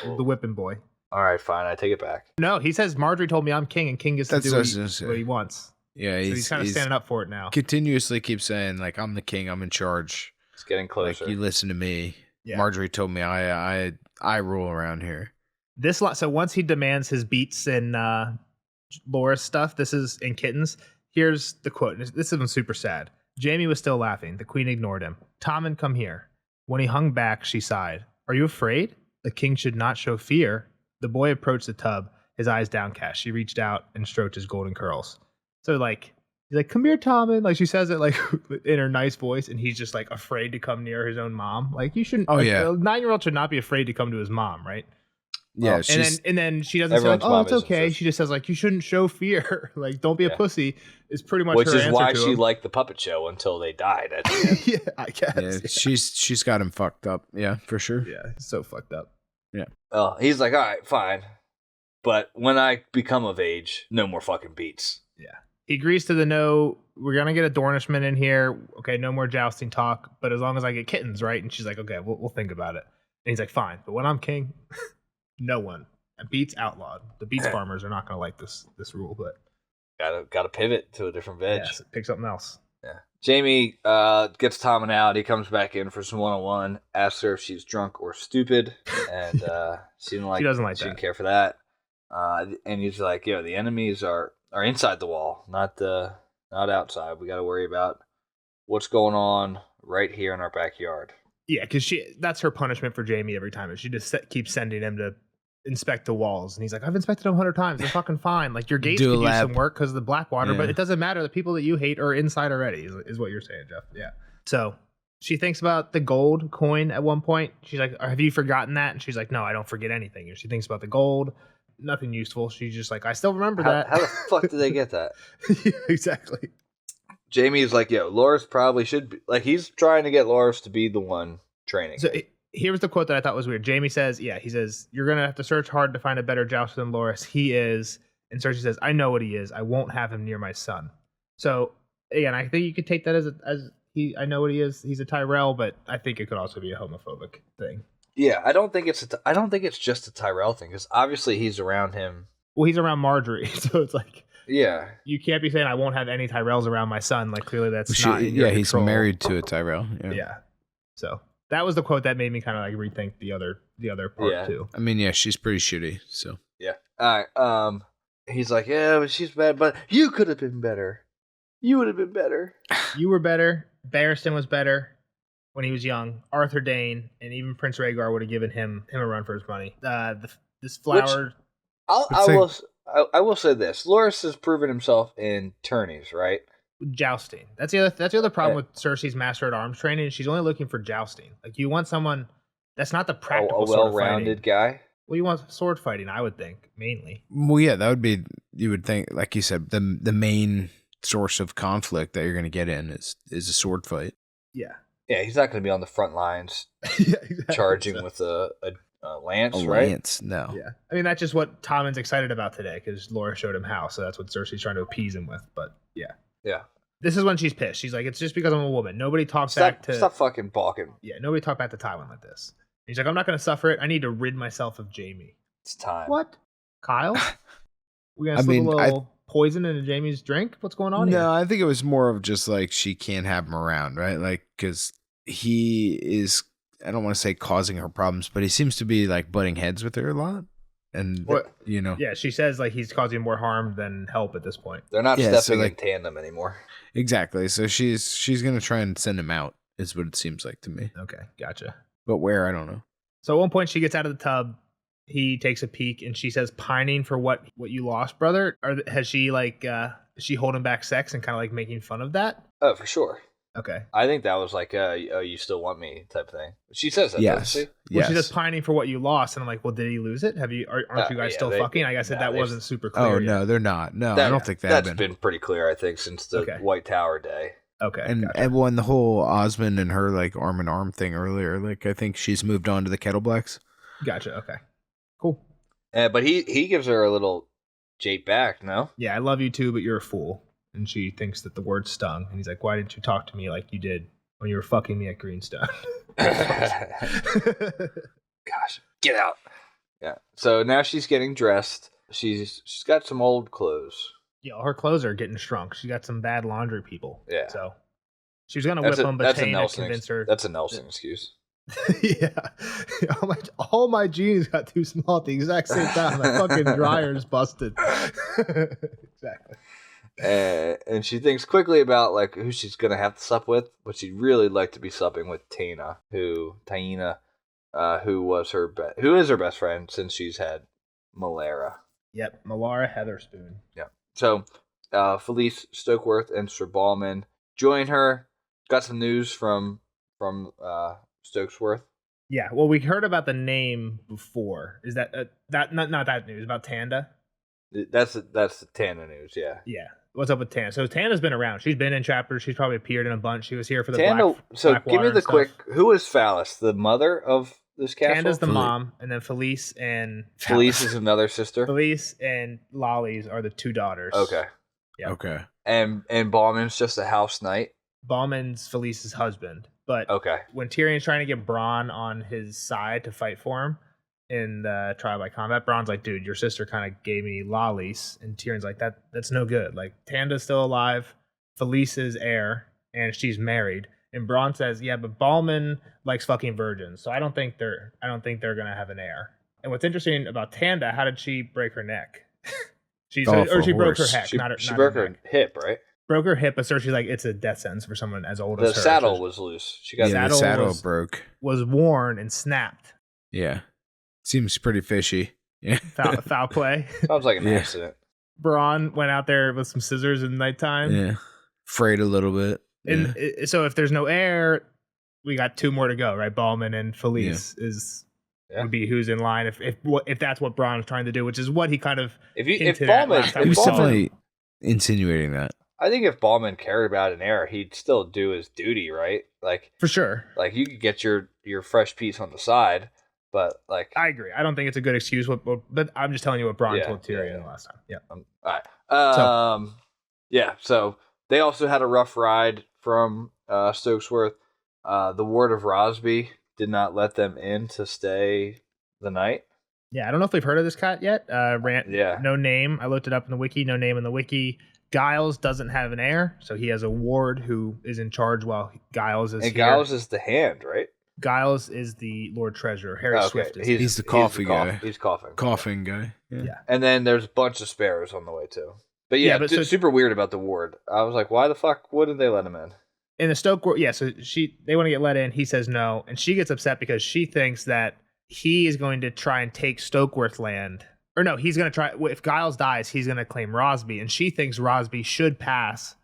The whipping boy. All right, fine. I take it back. No, he says Marjorie told me I'm king and king gets to do what he wants. Yeah, so he's kind of standing up for it now. Continuously keeps saying, like, I'm the king, I'm in charge. It's getting closer. Like, you listen to me. Yeah. Marjorie told me I rule around here. So once he demands his beats and Loras stuff, this is in Kittens. Here's the quote. This is super sad. Jamie was still laughing. The queen ignored him. Tommen, come here. When he hung back, she sighed. Are you afraid? A king should not show fear. The boy approached the tub, his eyes downcast. She reached out and stroked his golden curls. So like, he's like, come here, Tommen. Like she says it like in her nice voice, and he's just like afraid to come near his own mom. Like you shouldn't. Oh, like, yeah. A 9-year-old should not be afraid to come to his mom, right? Yeah, and then she doesn't say like, oh, it's okay. She just says like, you shouldn't show fear. Like, don't be a pussy. Is pretty much which her is why answer to she him. liked the puppet show until they died at the end. Yeah, I guess. Yeah, she's got him fucked up. Yeah, for sure. Yeah, so fucked up. Yeah. Oh, he's like, all right, fine, but when I become of age, no more fucking beats. Yeah. He agrees to the no. We're gonna get a Dornishman in here. Okay, no more jousting talk. But as long as I get kittens, right? And she's like, okay, we'll think about it. And he's like, fine. But when I'm king, no one. And Beats outlawed. The Beats farmers are not gonna like this rule, but Gotta pivot to a different veg. yeah, pick something else. Yeah. Jamie gets Tommen out. He comes back in for some one-on-one. Asks her if she's drunk or stupid, and she didn't care for that. And he's like, "Yo, the enemies are inside the wall, not outside. We got to worry about what's going on right here in our backyard." Yeah, because that's her punishment for Jamie every time. She just keeps sending him to inspect the walls, and he's like, I've inspected them 100 times. They're fucking fine. Like your gates could use some work because of the black water, but it doesn't matter. The people that you hate are inside already, is what you're saying, Jeff. Yeah. So she thinks about the gold coin at one point. She's like, have you forgotten that? And she's like, no, I don't forget anything. And she thinks about the gold. Nothing useful. She's just like, I still remember that. How the fuck did they get that? Yeah, exactly. Jamie's like, yo, Loras probably should be, like, he's trying to get Loras to be the one training. So here's the quote that I thought was weird. Jamie says, he says, you're going to have to search hard to find a better jouster than Loras. He is. And Cersei says, I know what he is. I won't have him near my son. So, again, I think you could take that as I know what he is. He's a Tyrell, but I think it could also be a homophobic thing. Yeah, I don't think it's just a Tyrell thing, because obviously he's around him. Well, he's around Marjorie, so it's like, yeah, you can't be saying I won't have any Tyrells around my son. Like clearly that's not in your he's control. Married to a Tyrell. Yeah. So that was the quote that made me kind of like rethink the other part too. I mean, yeah, she's pretty shitty. So yeah. All right. He's like, yeah, but she's bad, but you could have been better. You would have been better. You were better. Barristan was better when he was young. Arthur Dane and even Prince Rhaegar would have given him a run for his money. This flower. I will say this: Loras has proven himself in tourneys, right? Jousting. That's the other problem with Cersei's Master at Arms training. She's only looking for jousting. Like you want someone that's not the practical a well-rounded guy. Well, you want sword fighting, I would think, mainly. Well, yeah, that would be. You would think, like you said, the main source of conflict that you're going to get in is a sword fight. Yeah. Yeah, he's not going to be on the front lines, charging with a lance, a right? Lance, no. Yeah, I mean that's just what Tommen's excited about today because Laura showed him how, so that's what Cersei's trying to appease him with. But yeah. This is when she's pissed. She's like, it's just because I'm a woman. Nobody talks back to. Stop fucking balking. Yeah, nobody talk back to Tywin like this. He's like, I'm not going to suffer it. I need to rid myself of Jamie. It's time. What, Kyle? We gonna slip a little poison into Jamie's drink? What's going on here? No, I think it was more of just like she can't have him around, right? Like because he is. I don't want to say causing her problems, but he seems to be like butting heads with her a lot. And, Yeah, she says like he's causing more harm than help at this point. They're not stepping in tandem anymore. Exactly. So she's going to try and send him out, is what it seems like to me. Okay, gotcha. But where, I don't know. So at one point she gets out of the tub, he takes a peek, and she says, "Pining for what you lost, brother." Or has she is she holding back sex and kind of like making fun of that? Oh, for sure. Okay. I think that was like, oh, you still want me type thing. She says that, Yes. doesn't she? Well, Yes. she says pining for what you lost, and I'm like, well, did he lose it? Aren't you guys still fucking? I guess that wasn't super clear. Oh, yet. no, they're not. No, I don't think that's been pretty clear, I think, since the White Tower day. Okay. And gotcha. the whole Osmond and her like arm in arm thing earlier, like I think she's moved on to the Kettleblacks. Gotcha. Okay. Cool. But he gives her a little jape back, no? Yeah, I love you too, but you're a fool. And she thinks that the word stung. And he's like, why didn't you talk to me like you did when you were fucking me at Greenstone? Gosh, get out. Yeah. So now she's getting dressed. She's got some old clothes. Yeah, her clothes are getting shrunk. She got some bad laundry people. Yeah. So she was gonna whip them, but Tana convinced her. That's a Nelson excuse. Yeah. All my jeans got too small at the exact same time. My fucking dryer's busted. Exactly. And she thinks quickly about like who she's gonna have to sup with, but she'd really like to be supping with Taina, who is her best friend since she's had Malara. Yep, Malara Heatherspoon. Yeah. So Felice Stokeworth and Sir Ballman join her. Got some news from Stokesworth. Yeah, well, we heard about the name before. Is that not that news about Tanda? That's the Tana news. Yeah. Yeah. What's up with Tana? So Tana's been around. She's been in chapters. She's probably appeared in a bunch. She was here for the Tana. Give me the quick. Who is Phallus? The mother of this castle. Tanda's the mom, and then Felice is another sister. Felice and Lolly's are the two daughters. Okay. Yeah. Okay. And Ballman's just a house knight. Ballman's Felice's husband. But okay, when Tyrion's trying to get Bronn on his side to fight for him in the trial by combat, Bronn's like, dude, your sister kind of gave me Lolly's. And Tyrion's like, that's no good. Like, Tanda's still alive, Felice is heir, and she's married. And Bronn says, yeah, but Ballman likes fucking virgins, so I don't think they're gonna have an heir. And what's interesting about Tanda, how did she break her neck? She broke her heck, she broke her hip, right? Broke her hip, but Cersei's like, it's a death sentence for someone as old as her. The saddle was loose. She got the saddle broke. Was worn and snapped. Yeah. Seems pretty fishy. Yeah. Foul play. Sounds like an accident. Bronn went out there with some scissors in nighttime. Yeah. Frayed a little bit. And so if there's no heir, we got two more to go, right? Ballman and Felice would be who's in line if that's what Bronn is trying to do, which is what he kind of if Ballman he was definitely insinuating that. I think if Ballman cared about an heir, he'd still do his duty, right? Like for sure. Like you could get your fresh piece on the side, but like I agree. I don't think it's a good excuse, but I'm just telling you what Bronn told Tyrion the last time. Yeah. All right. So they also had a rough ride from Stokesworth. The Ward of Rosby did not let them in to stay the night. Yeah, I don't know if we've heard of this cat yet. No name. I looked it up in the wiki. No name in the wiki. Giles doesn't have an heir, so he has a ward who is in charge while Giles is here. And Giles is the hand, right? Giles is the Lord Treasurer. Harry Swift is. He's the coffee guy. He's coughing. Coughing guy. Yeah. And then there's a bunch of sparrows on the way too. But super weird about the ward. I was like, why the fuck wouldn't they let him in? In the Stoke ward, so they want to get let in. He says no, and she gets upset because she thinks that he is going to try and take Stokeworth land. Or no, he's going to try. If Giles dies, he's going to claim Rosby, and she thinks Rosby should pass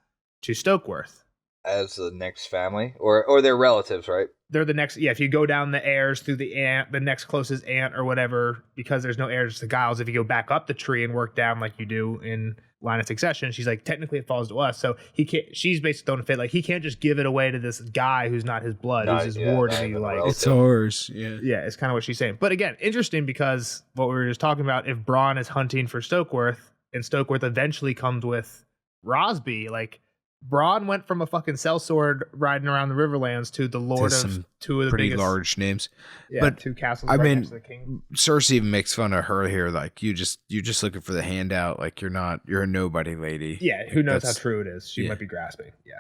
to Stokeworth as the next family, or their relatives, right? They're the next. Yeah, if you go down the heirs through the aunt, the next closest aunt or whatever, because there's no heirs to Giles. If you go back up the tree and work down like you do in line of succession, she's like, technically it falls to us. So he can't. She's basically throwing a fit. Like he can't just give it away to this guy who's not his blood, who's his ward, and he like it's ours. Yeah, it's kind of what she's saying. But again, interesting because what we were just talking about. If Bronn is hunting for Stokeworth, and Stokeworth eventually comes with Rosby, like Bronn went from a fucking sellsword riding around the Riverlands to the lord of two of the pretty biggest, large names. Yeah, but two castles. I right mean, next to the king. Cersei even makes fun of her here. Like you're just looking for the handout. Like you're a nobody lady. Yeah, who knows how true it is? She might be grasping. Yeah.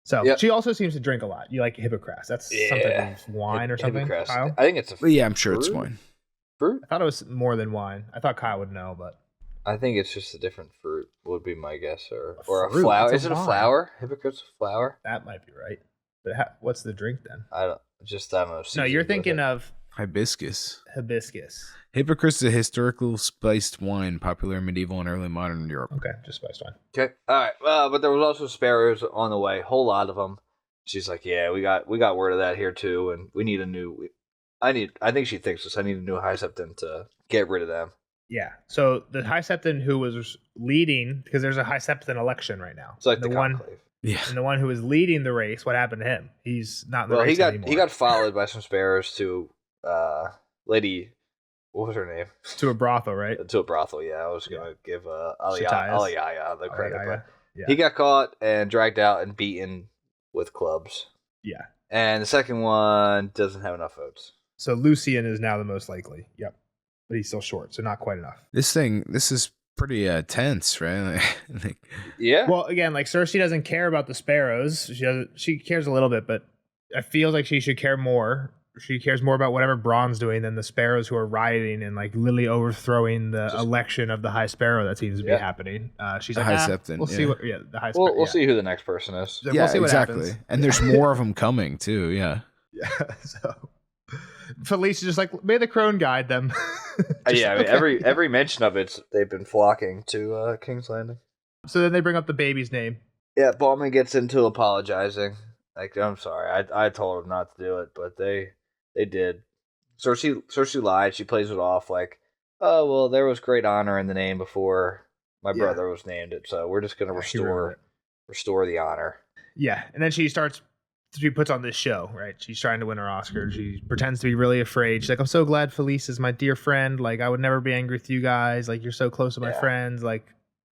So she also seems to drink a lot. You like Hippocras? That's some type of wine or something. Kyle? I think it's I'm sure it's wine. Fruit? I thought it was more than wine. I thought Kyle would know, but I think it's just a different fruit. Would be my guess, or a flower. Is it a flower? Hippocras a flower? That might be right. But what's the drink then? I don't know. No, you're thinking of Hibiscus. hibiscus. Hypocrites is a historical spiced wine popular in medieval and early modern Europe. Okay, just spiced wine. Okay, all right. But there was also sparrows on the way, whole lot of them. She's like, yeah, we got word of that here too, and we need a new. I think she thinks this. I need a new High Septon to get rid of them. Yeah. So the High Septon who was leading, because there's a High Septon election right now. It's like the one. Conclave. Yeah. And the one who was leading the race, what happened to him? He's not in the race anymore. He got followed by some sparrows to lady. What was her name? To a brothel, right? To a brothel, yeah. I was going to give Aliyah the credit. But yeah. He got caught and dragged out and beaten with clubs. Yeah. And the second one doesn't have enough votes. So Lucian is now the most likely. Yep. But he's still short, so not quite enough. This is pretty tense, right? Yeah. Well, again, like Cersei doesn't care about the sparrows. She cares a little bit, but it feels like she should care more. She cares more about whatever Bronn's doing than the sparrows who are rioting and like literally overthrowing the election of the High Sparrow that seems to be happening. She's like, High Septon. We'll see what. Yeah, the High Sparrow. We'll see who the next person is. We'll see what exactly. happens. And there's more of them coming too. Yeah. Yeah. So Felice is just like, may the crone guide them. Yeah. I mean, every mention of it, they've been flocking to King's Landing. So then they bring up the baby's name. Yeah. Baldwin gets into apologizing. Like, I'm sorry, I told him not to do it, but they did. Cersei lied. She plays it off like, oh, well, there was great honor in the name before my brother was named it, so we're just going to restore the honor. Yeah, and then she puts on this show, right? She's trying to win her Oscar. She pretends to be really afraid. She's like, I'm so glad Felice is my dear friend. Like, I would never be angry with you guys. Like, you're so close to my friends. Like,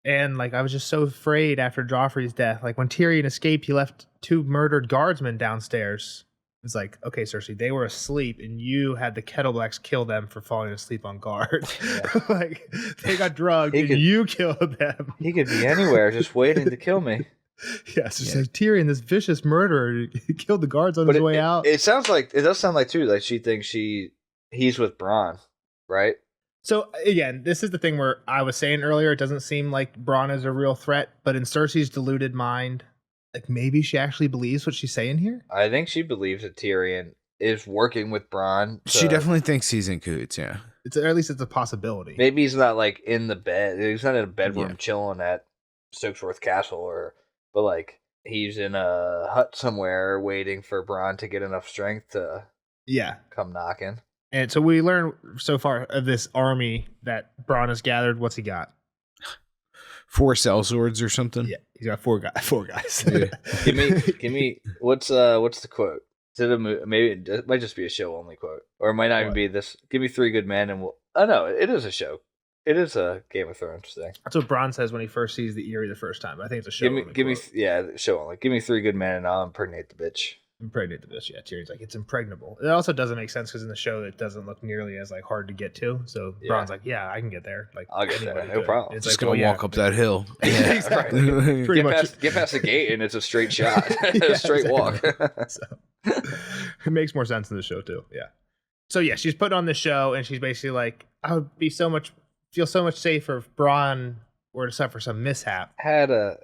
and like, I was just so afraid after Joffrey's death. Like, when Tyrion escaped, he left 2 murdered guardsmen downstairs. It's like, okay, Cersei, they were asleep, and you had the Kettleblacks kill them for falling asleep on guard. Yeah. Like, they got drugged, and you killed them. He could be anywhere, just waiting to kill me. Yeah, it's just like Tyrion, this vicious murderer, he killed the guards on his way out. It does sound like too, like she thinks he's with Bronn, right? So again, this is the thing where I was saying earlier, it doesn't seem like Bronn is a real threat, but in Cersei's deluded mind, like maybe she actually believes what she's saying here. I think she believes that Tyrion is working with Bronn. She definitely thinks he's in cahoots, yeah. Or at least it's a possibility. Maybe he's not like in the bed. He's not in a bedroom chilling at Stokesworth Castle, but like he's in a hut somewhere waiting for Bronn to get enough strength to come knocking. And so we learn so far of this army that Bronn has gathered. What's he got? 4 sellswords or something. Yeah, he's got 4 guys. Yeah. give me what's the quote? Is it a movie? Maybe it might just be a show only quote, or it might not even be this. Give me 3 good men, and we'll. Oh no, it is a show. It is a Game of Thrones thing. That's what Bronn says when he first sees the Eyrie the first time. I think it's a show. Give me show only. Give me 3 good men, and I'll impregnate the bitch. Impregnate the bitch. Yeah, Tyrion's like, it's impregnable. It also doesn't make sense because in the show it doesn't look nearly as like hard to get to. So Bronn's like, yeah, I can get there. Like, I'll get there, no problem. It's just gonna walk up that hill. Yeah, exactly. Pretty much. Get past the gate and it's a straight shot, a straight walk. So, it makes more sense in the show too. Yeah. So yeah, she's put on the show and she's basically like, I would feel so much safer if Bronn were to suffer some mishap. Had a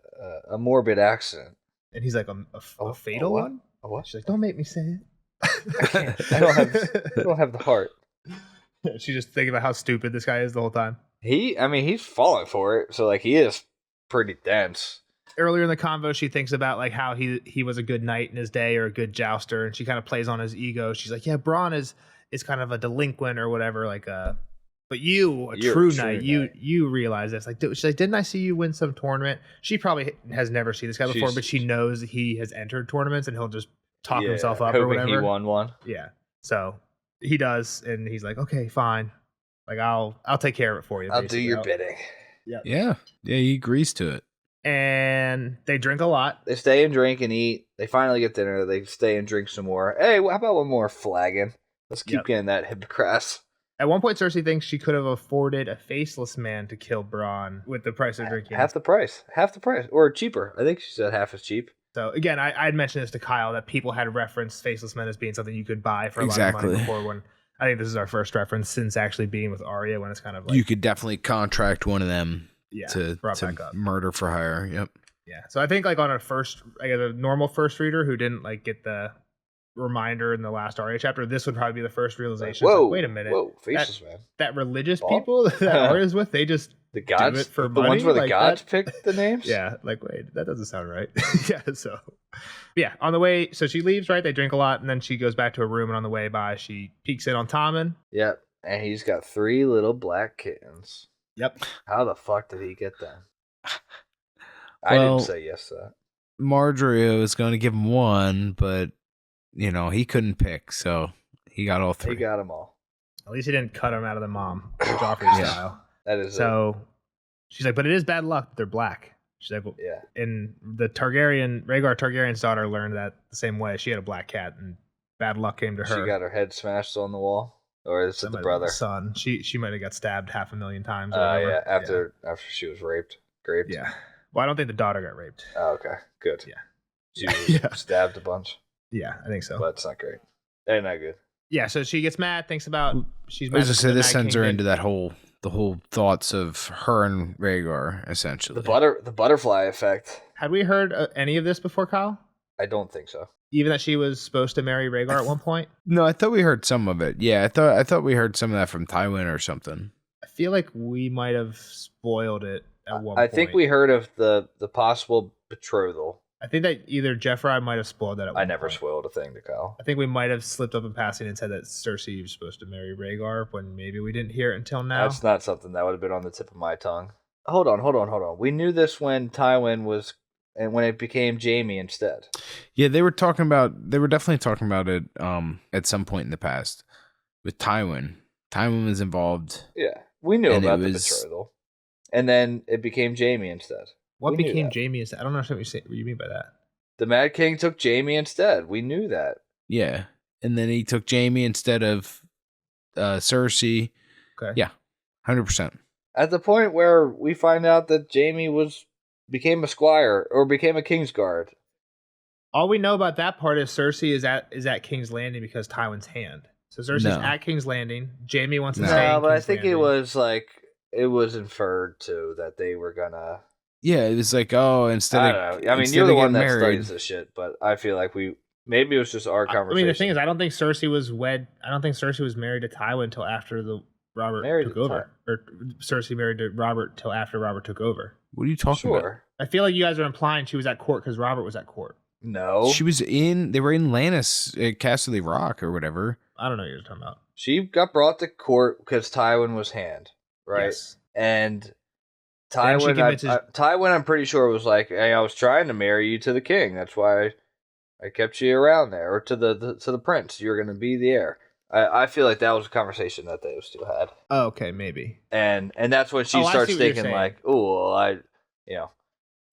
morbid accident, and he's like, a fatal one. What? She's like, don't make me say it. I can't. I don't have the heart. She's just thinking about how stupid this guy is the whole time. He's falling for it. So like he is pretty dense. Earlier in the convo, she thinks about like how he was a good knight in his day or a good jouster, and she kind of plays on his ego. She's like, yeah, Bronn is kind of a delinquent or whatever, like but you're a true knight. You realize this. Like, she's like, didn't I see you win some tournament? She probably has never seen this guy before, but she knows he has entered tournaments and he'll just talk himself up or whatever. He won one. Yeah. So he does, and he's like, okay, fine. Like, I'll take care of it for you. I'll do your bidding. Yeah. He agrees to it. And they drink a lot. They stay and drink and eat. They finally get dinner. They stay and drink some more. Hey, how about one more flagon? Let's keep getting that hypocrite. At one point, Cersei thinks she could have afforded a faceless man to kill Bronn with the price of drinking. Half the price. Or cheaper. I think she said half as cheap. So, again, I had mentioned this to Kyle, that people had referenced faceless men as being something you could buy for a lot of money before. When I think this is our first reference since actually being with Arya, when it's kind of like... You could definitely contract one of them to back up. murder for hire. Yep. Yeah. So I think like on a normal first reader who didn't like get the reminder in the last Arya chapter, this would probably be the first realization. Whoa, Like, wait a minute. Whoa, faceless man. That religious Ball? people that Arya's with, they just The gods, do it for the money? ones where the Like gods that? pick the names. Yeah, like wait, that doesn't sound right. Yeah, so yeah, on the way, so she leaves, right? They drink a lot, and then she goes back to her room, and on the way by, she peeks in on Tommen. Yep, and he's got 3 little black kittens. Yep. How the fuck did he get them? I Well, didn't say yes to that. Marjorie was going to give him 1, but he couldn't pick, so he got all 3. He got them all. At least he didn't cut him out of the mom, Joffrey Yeah. style. That is So she's like, but it is bad luck that they're black. She's like, well, yeah. and the Rhaegar Targaryen's daughter learned that the same way. She had a black cat, and bad luck came to her. She got her head smashed on the wall, or is it the brother? Son. She might have got stabbed 500,000 times. Yeah, after she was raped. Yeah. Well, I don't think the daughter got raped. Oh, okay, good. Yeah. She was stabbed a bunch, Yeah, I think so. but it's not great. They're not good. Yeah, so she gets mad, thinks about she's I mad. was just because say the this Mad sends King her did- into the whole thoughts of her and Rhaegar, essentially. The butterfly effect. Had we heard any of this before, Kyle? I don't think so. Even that she was supposed to marry Rhaegar at one point? No, I thought we heard some of it. Yeah, I thought we heard some of that from Tywin or something. I feel like we might have spoiled it at one point. I think we heard of the possible betrothal. I think that either Jeff or I might have spoiled that at one I never point. spoiled a thing to Kyle. I think we might have slipped up in passing and said that Cersei was supposed to marry Rhaegar when maybe we didn't hear it until now. That's not something that would have been on the tip of my tongue. Hold on. We knew this when Tywin was, and when it became Jaime instead. Yeah, they were definitely talking about it at some point in the past with Tywin. Tywin was involved. Yeah, we knew And it about the was- betrothal, and then it became Jaime instead. What We knew became that. Jaime? I don't understand what you mean by that. The Mad King took Jaime instead. We knew that. Yeah. And then he took Jaime instead of Cersei. Okay. Yeah. 100%. At the point where we find out that Jaime became a squire or became a Kingsguard. All we know about that part is Cersei is at King's Landing because Tywin's hand. So Cersei's No. at King's Landing. Jaime wants to No. stay. No, in but I King's think Landing. it was inferred too that they were gonna. Yeah, it was like, oh, instead I of don't know. I mean, instead you're the of one that getting married- studies this shit, but I feel like maybe it was just our I conversation. mean, the thing is, I don't think Cersei was wed. I don't think Cersei was married to Tywin until after Robert Married took to over, or Cersei married to Robert till after Robert took over. What are you talking about? sure. I feel like you guys are implying she was at court because Robert was at court. No, They were in Lannis at Castle Rock or whatever. I don't know what you're talking about. she got brought to court because Tywin was hand, right? Yes. And Then she Tywin, convinces- Tywin, I'm pretty sure was like, "Hey, I was trying to marry you to the king. That's why I kept you around there, or to the prince. You're going to be the heir." I feel like that was a conversation that those two had, Oh, okay, maybe. and that's when she Oh, I starts see what you're thinking saying. like, "Oh, well,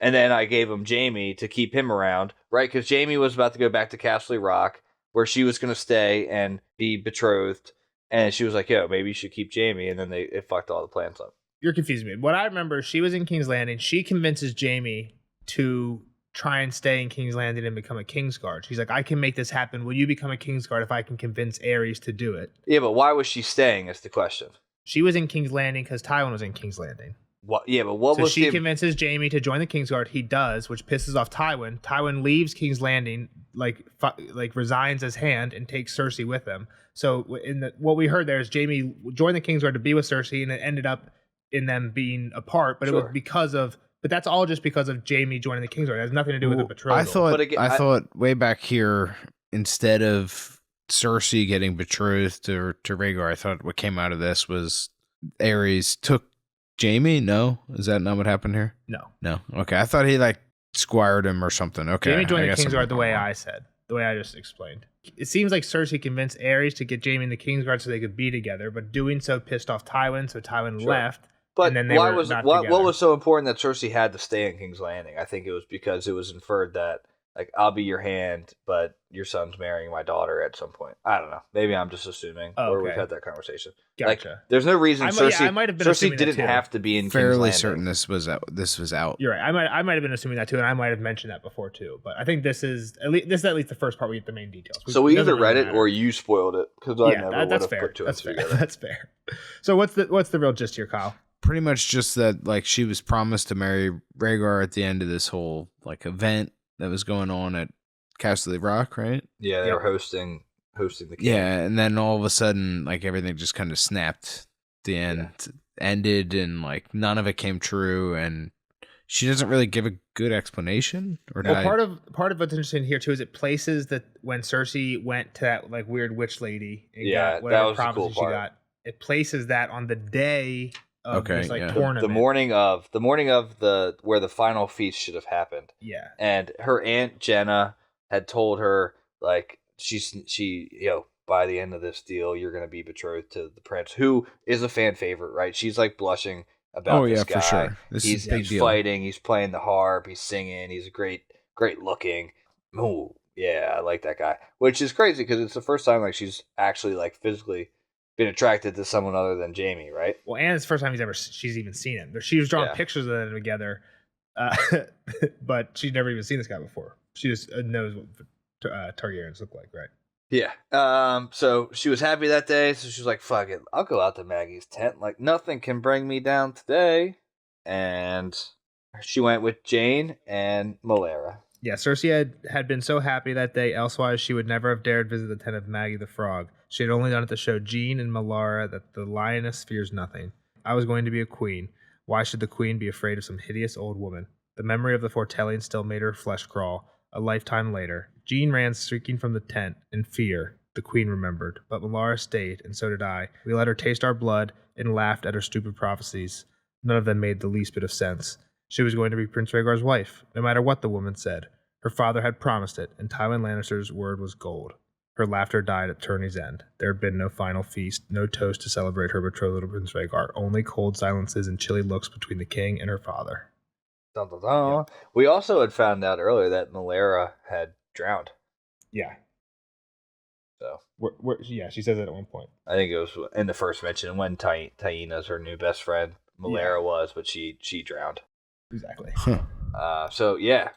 And then I gave him Jaime to keep him around, right? Because Jaime was about to go back to Castle Rock, where she was going to stay and be betrothed, and she was like, "Yo, maybe you should keep Jaime," and then it fucked all the plans up. You're confusing me. What I remember, is she was in King's Landing. She convinces Jaime to try and stay in King's Landing and become a Kingsguard. She's like, I can make this happen. Will you become a Kingsguard if I can convince Aerys to do it? Yeah, but why was she staying? Is the question. She was in King's Landing because Tywin was in King's Landing. What? Yeah, but what So was she the? convinces Jaime to join the Kingsguard. He does, which pisses off Tywin. Tywin leaves King's Landing, like resigns his hand and takes Cersei with him. So what we heard there is Jaime joined the Kingsguard to be with Cersei, and it ended up in them being apart. But it Sure. was because of. But that's all just because of Jaime joining the Kingsguard. It has nothing to do with the betrothal. But again, I thought way back here, instead of Cersei getting betrothed to Rhaegar, I thought what came out of this was Aerys took Jaime. No, is that not what happened here? No. Okay, I thought he squired him or something. Okay, Jaime joined I the guess I'm Kingsguard the way wrong. I said, the way I just explained. It seems like Cersei convinced Aerys to get Jaime in the Kingsguard so they could be together, but doing so pissed off Tywin, so Tywin Sure. left. But and then they why were was not what together. was so important that Cersei had to stay in King's Landing? I think it was because it was inferred that I'll be your hand, but your son's marrying my daughter at some point. I don't know. Maybe I'm just assuming, Oh, or we've okay. had that conversation. Gotcha. There's no reason Cersei. I might have been Cersei assuming that didn't too. have to be in King's Fairly Landing. certain this was out. You're right. I might have been assuming that too, and I might have mentioned that before too. But I think this is at least the first part we get the main details. So we doesn't either read really it matter. or you spoiled it because I yeah, never would that's have fair. put two and That's two fair. together. That's fair. So what's the real gist here, Kyle? pretty much just that, like, she was promised to marry Rhaegar at the end of this whole, like, event that was going on at Castle Rock, right? Yeah, they Yep. were hosting the king. Yeah, and then all of a sudden, like, everything just kind of snapped. The end ended, and, like, none of it came true, and she doesn't really give a good explanation. Or Well, part of what's interesting here too is it places that when Cersei went to that like weird witch lady and got whatever that was the prophecy cool she part. got, it places that on the day of this like tournament. The morning of the where the final feast should have happened. Yeah. And her aunt Jenna had told her, like, she by the end of this deal you're gonna be betrothed to the prince, who is a fan favorite, right? She's like blushing about this guy. For sure. He's fighting, he's playing the harp, he's singing, he's great looking. Oh yeah, I like that guy. Which is crazy because it's the first time like she's actually like physically been attracted to someone other than Jamie, right? Well, and it's the first time she's even seen him. She was drawing pictures of them together, but she'd never even seen this guy before. She just knows what Targaryens look like, right? Yeah. So she was happy that day, so she was like, fuck it, I'll go out to Maggie's tent. Like, nothing can bring me down today. And she went with Jane and Malera. Yeah, Cersei had been so happy that day, elsewise she would never have dared visit the tent of Maggie the Frog. She had only done it to show Jean and Malara that the lioness fears nothing. I was going to be a queen. Why should the queen be afraid of some hideous old woman? The memory of the foretelling still made her flesh crawl. A lifetime later, Jean ran shrieking from the tent in fear. The queen remembered, but Malara stayed, and so did I. We let her taste our blood and laughed at her stupid prophecies. None of them made the least bit of sense. She was going to be Prince Rhaegar's wife, no matter what the woman said. Her father had promised it, and Tywin Lannister's word was gold. Her laughter died at Tourney's end. There had been no final feast, no toast to celebrate her betrothal to Prince Rhaegar, only cold silences and chilly looks between the king and her father. Dun, dun, dun. Yeah. We also had found out earlier that Malera had drowned. Yeah. So yeah, she says that at one point. I think it was in the first mention when Taina's her new best friend. Malera was, but she drowned. Exactly. So yeah,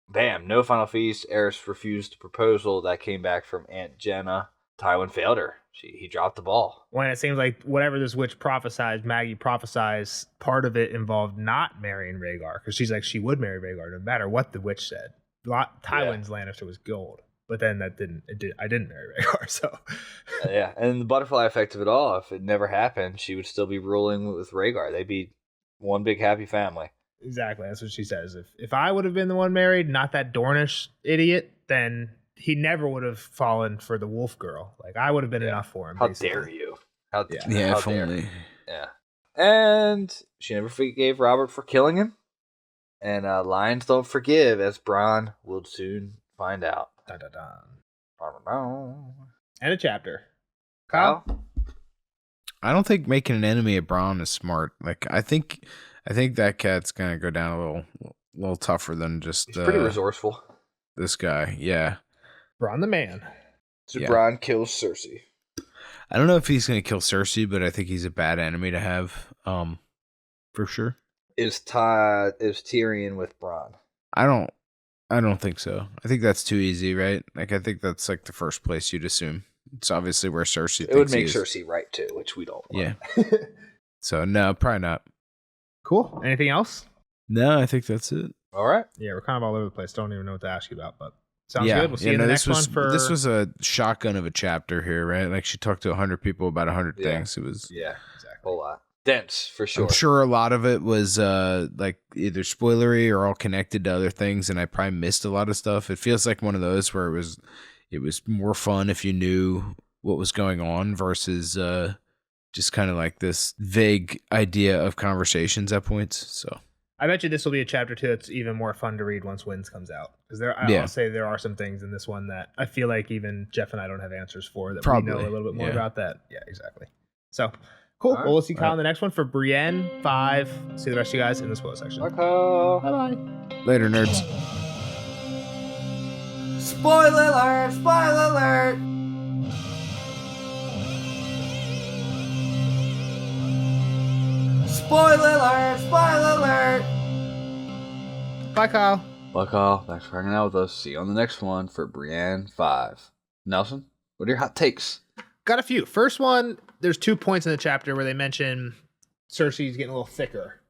bam, no final feast. Eris refused the proposal that came back from Aunt Jenna. Tywin failed her. He dropped the ball. When it seems like whatever this witch prophesied, Maggie prophesies, part of it involved not marrying Rhaegar, because she's like she would marry Rhaegar no matter what the witch said. Tywin's Lannister was gold, but then I didn't marry Rhaegar, so yeah. And the butterfly effect of it all, if it never happened, she would still be ruling with Rhaegar. They'd be one big happy family. Exactly, that's what she says. If I would have been the one married, not that Dornish idiot, then he never would have fallen for the wolf girl. Like, I would have been enough for him. How dare you? How if only. Yeah. And she never forgave Robert for killing him. And lions don't forgive, as Bronn will soon find out. Dun, dun, dun. I don't know. And a chapter. Kyle? I don't think making an enemy of Bronn is smart. Like, I think that cat's gonna go down a little tougher than just. He's pretty resourceful. This guy, yeah. Bronn the man. So Bronn kills Cersei. I don't know if he's gonna kill Cersei, but I think he's a bad enemy to have. For sure. Is Tyrion with Bronn? I don't think so. I think that's too easy, right? Like, I think that's like the first place you'd assume. It's obviously where Cersei. It would make Cersei right too, which we don't want. Yeah. So no, probably not. Cool. Anything else? No, I think that's it. All right. Yeah, we're kind of all over the place. Don't even know what to ask you about, but sounds good. We'll see you in the next one. This was a shotgun of a chapter here, right? Like, she talked to 100 people about 100 things. It was exactly a whole lot. Dense, for sure. I'm sure a lot of it was like either spoilery or all connected to other things, and I probably missed a lot of stuff. It feels like one of those where it was more fun if you knew what was going on versus just kind of like this vague idea of conversations at points. So I bet you this will be a chapter 2 that's even more fun to read once Winds comes out, because I'll say there are some things in this one that I feel like even Jeff and I don't have answers for, that we know a little bit more about that. Yeah, exactly. So cool. Well, we'll see Kyle in the next one for Brienne 5. See the rest of you guys in the spoiler section. Bye, Kyle. Bye-bye. Later, nerds. Spoiler alert! Spoiler alert! Spoiler alert! Spoiler alert! Bye, Kyle. Bye, Kyle. Thanks for hanging out with us. See you on the next one for Brienne 5. Nelson, what are your hot takes? Got a few. First one, there's 2 points in the chapter where they mention Cersei's getting a little thicker.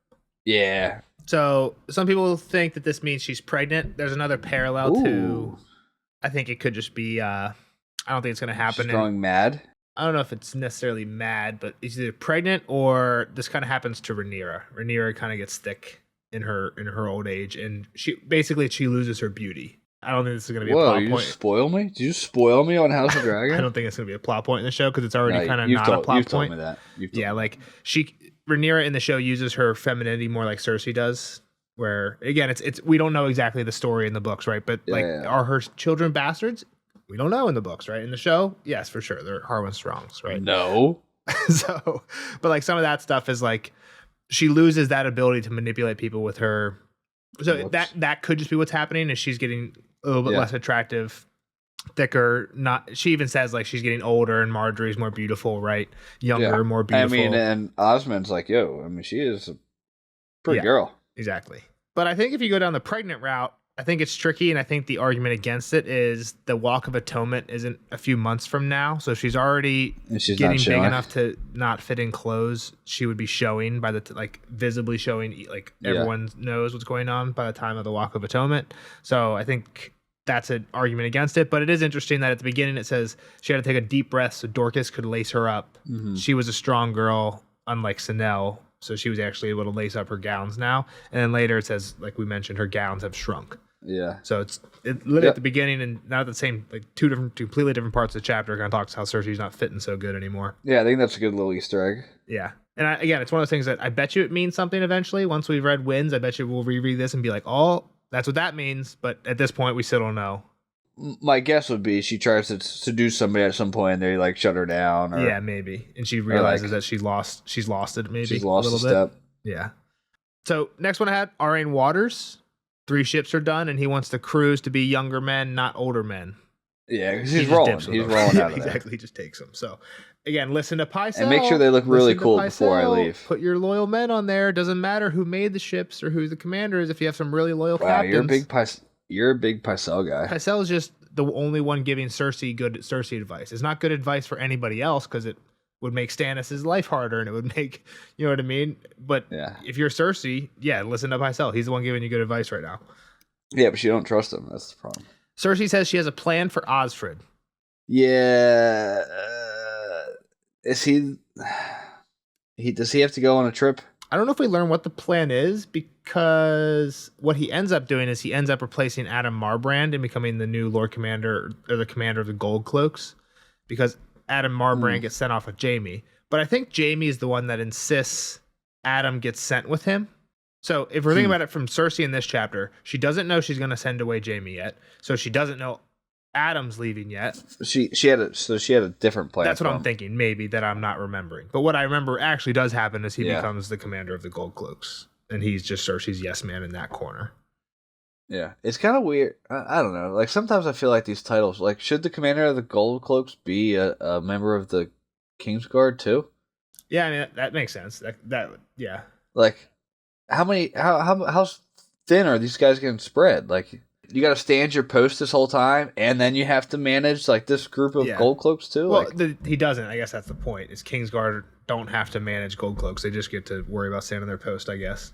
Yeah. So some people think that this means she's pregnant. There's another parallel to. I think it could just be. I don't think it's going to happen. She's growing mad. I don't know if it's necessarily mad, but it's either pregnant or this kind of happens to Rhaenyra. Rhaenyra kind of gets thick in her old age, and she loses her beauty. I don't think this is going to be a plot point. Whoa, you spoil me? Did you spoil me on House of Dragon? I don't think it's going to be a plot point in the show because it's already kind of not a plot point. You've told me that. Like Rhaenyra in the show uses her femininity more like Cersei does. Where again, it's we don't know exactly the story in the books, right? But are her children bastards? We don't know in the books, right? In the show, yes, for sure, they're Harwin Strongs, right? No. So, but like some of that stuff is like she loses that ability to manipulate people with her. So that could just be what's happening, is she's getting a little bit less attractive, thicker. She even says like she's getting older, and Marjorie's more beautiful, right? Younger, more beautiful. I mean, and Osmond's like, she is a pretty girl. Exactly. But I think if you go down the pregnant route, I think it's tricky, and I think the argument against it is the Walk of Atonement isn't a few months from now, so she's already getting big enough to not fit in clothes. She would be showing by the visibly showing, everyone knows what's going on by the time of the Walk of Atonement. So I think that's an argument against it. But it is interesting that at the beginning it says she had to take a deep breath so Dorcas could lace her up. Mm-hmm. She was a strong girl, unlike Sinel. So she was actually able to lace up her gowns now. And then later it says, like we mentioned, her gowns have shrunk. Yeah. So it's literally at the beginning and not at the same, two completely different parts of the chapter kind of talks how Cersei's not fitting so good anymore. Yeah, I think that's a good little Easter egg. Yeah. And again, it's one of those things that I bet you it means something eventually. Once we've read Winds, I bet you we'll reread this and be like, oh, that's what that means. But at this point, we still don't know. My guess would be she tries to seduce somebody at some point and they shut her down. Or, yeah, maybe. And she realizes that she's lost it maybe. She's lost a step. Yeah. So next one I had, Arryn Waters. 3 ships are done, and he wants the crews to be younger men, not older men. Yeah, because he's rolling. He's rolling out of there. Exactly, he just takes them. So, again, listen to Pycelle. And make sure they look really cool before I leave. Put your loyal men on there. Doesn't matter who made the ships or who the commander is if you have some really loyal captains. You're a big Pycelle guy. Pycelle is just the only one giving Cersei good Cersei advice. It's not good advice for anybody else because it would make Stannis' life harder and it would make, you know what I mean? But if you're Cersei, listen to Pycelle. He's the one giving you good advice right now. Yeah, but you don't trust him. That's the problem. Cersei says she has a plan for Osfryd. Yeah. Is he... Does he have to go on a trip? I don't know if we learn what the plan is, because what he ends up doing is he ends up replacing Adam Marbrand and becoming the new Lord Commander or the commander of the Gold Cloaks, because Adam Marbrand gets sent off with Jaime. But I think Jaime is the one that insists Adam gets sent with him. So if we're thinking about it from Cersei in this chapter, she doesn't know she's going to send away Jaime yet. So she doesn't know Adam's leaving yet. She had a different plan. That's what I'm thinking, maybe, that I'm not remembering. But what I remember actually does happen is he becomes the commander of the Gold Cloaks. And he's just Cersei's yes man in that corner. Yeah. It's kind of weird. I don't know. Sometimes I feel like these titles, should the commander of the Gold Cloaks be a member of the Kingsguard too? Yeah, I mean, that makes sense. Yeah. How thin are these guys getting spread? You got to stand your post this whole time, and then you have to manage this group of Gold Cloaks too. Well, he doesn't. I guess that's the point. Is Kingsguard don't have to manage Gold Cloaks; they just get to worry about standing their post, I guess.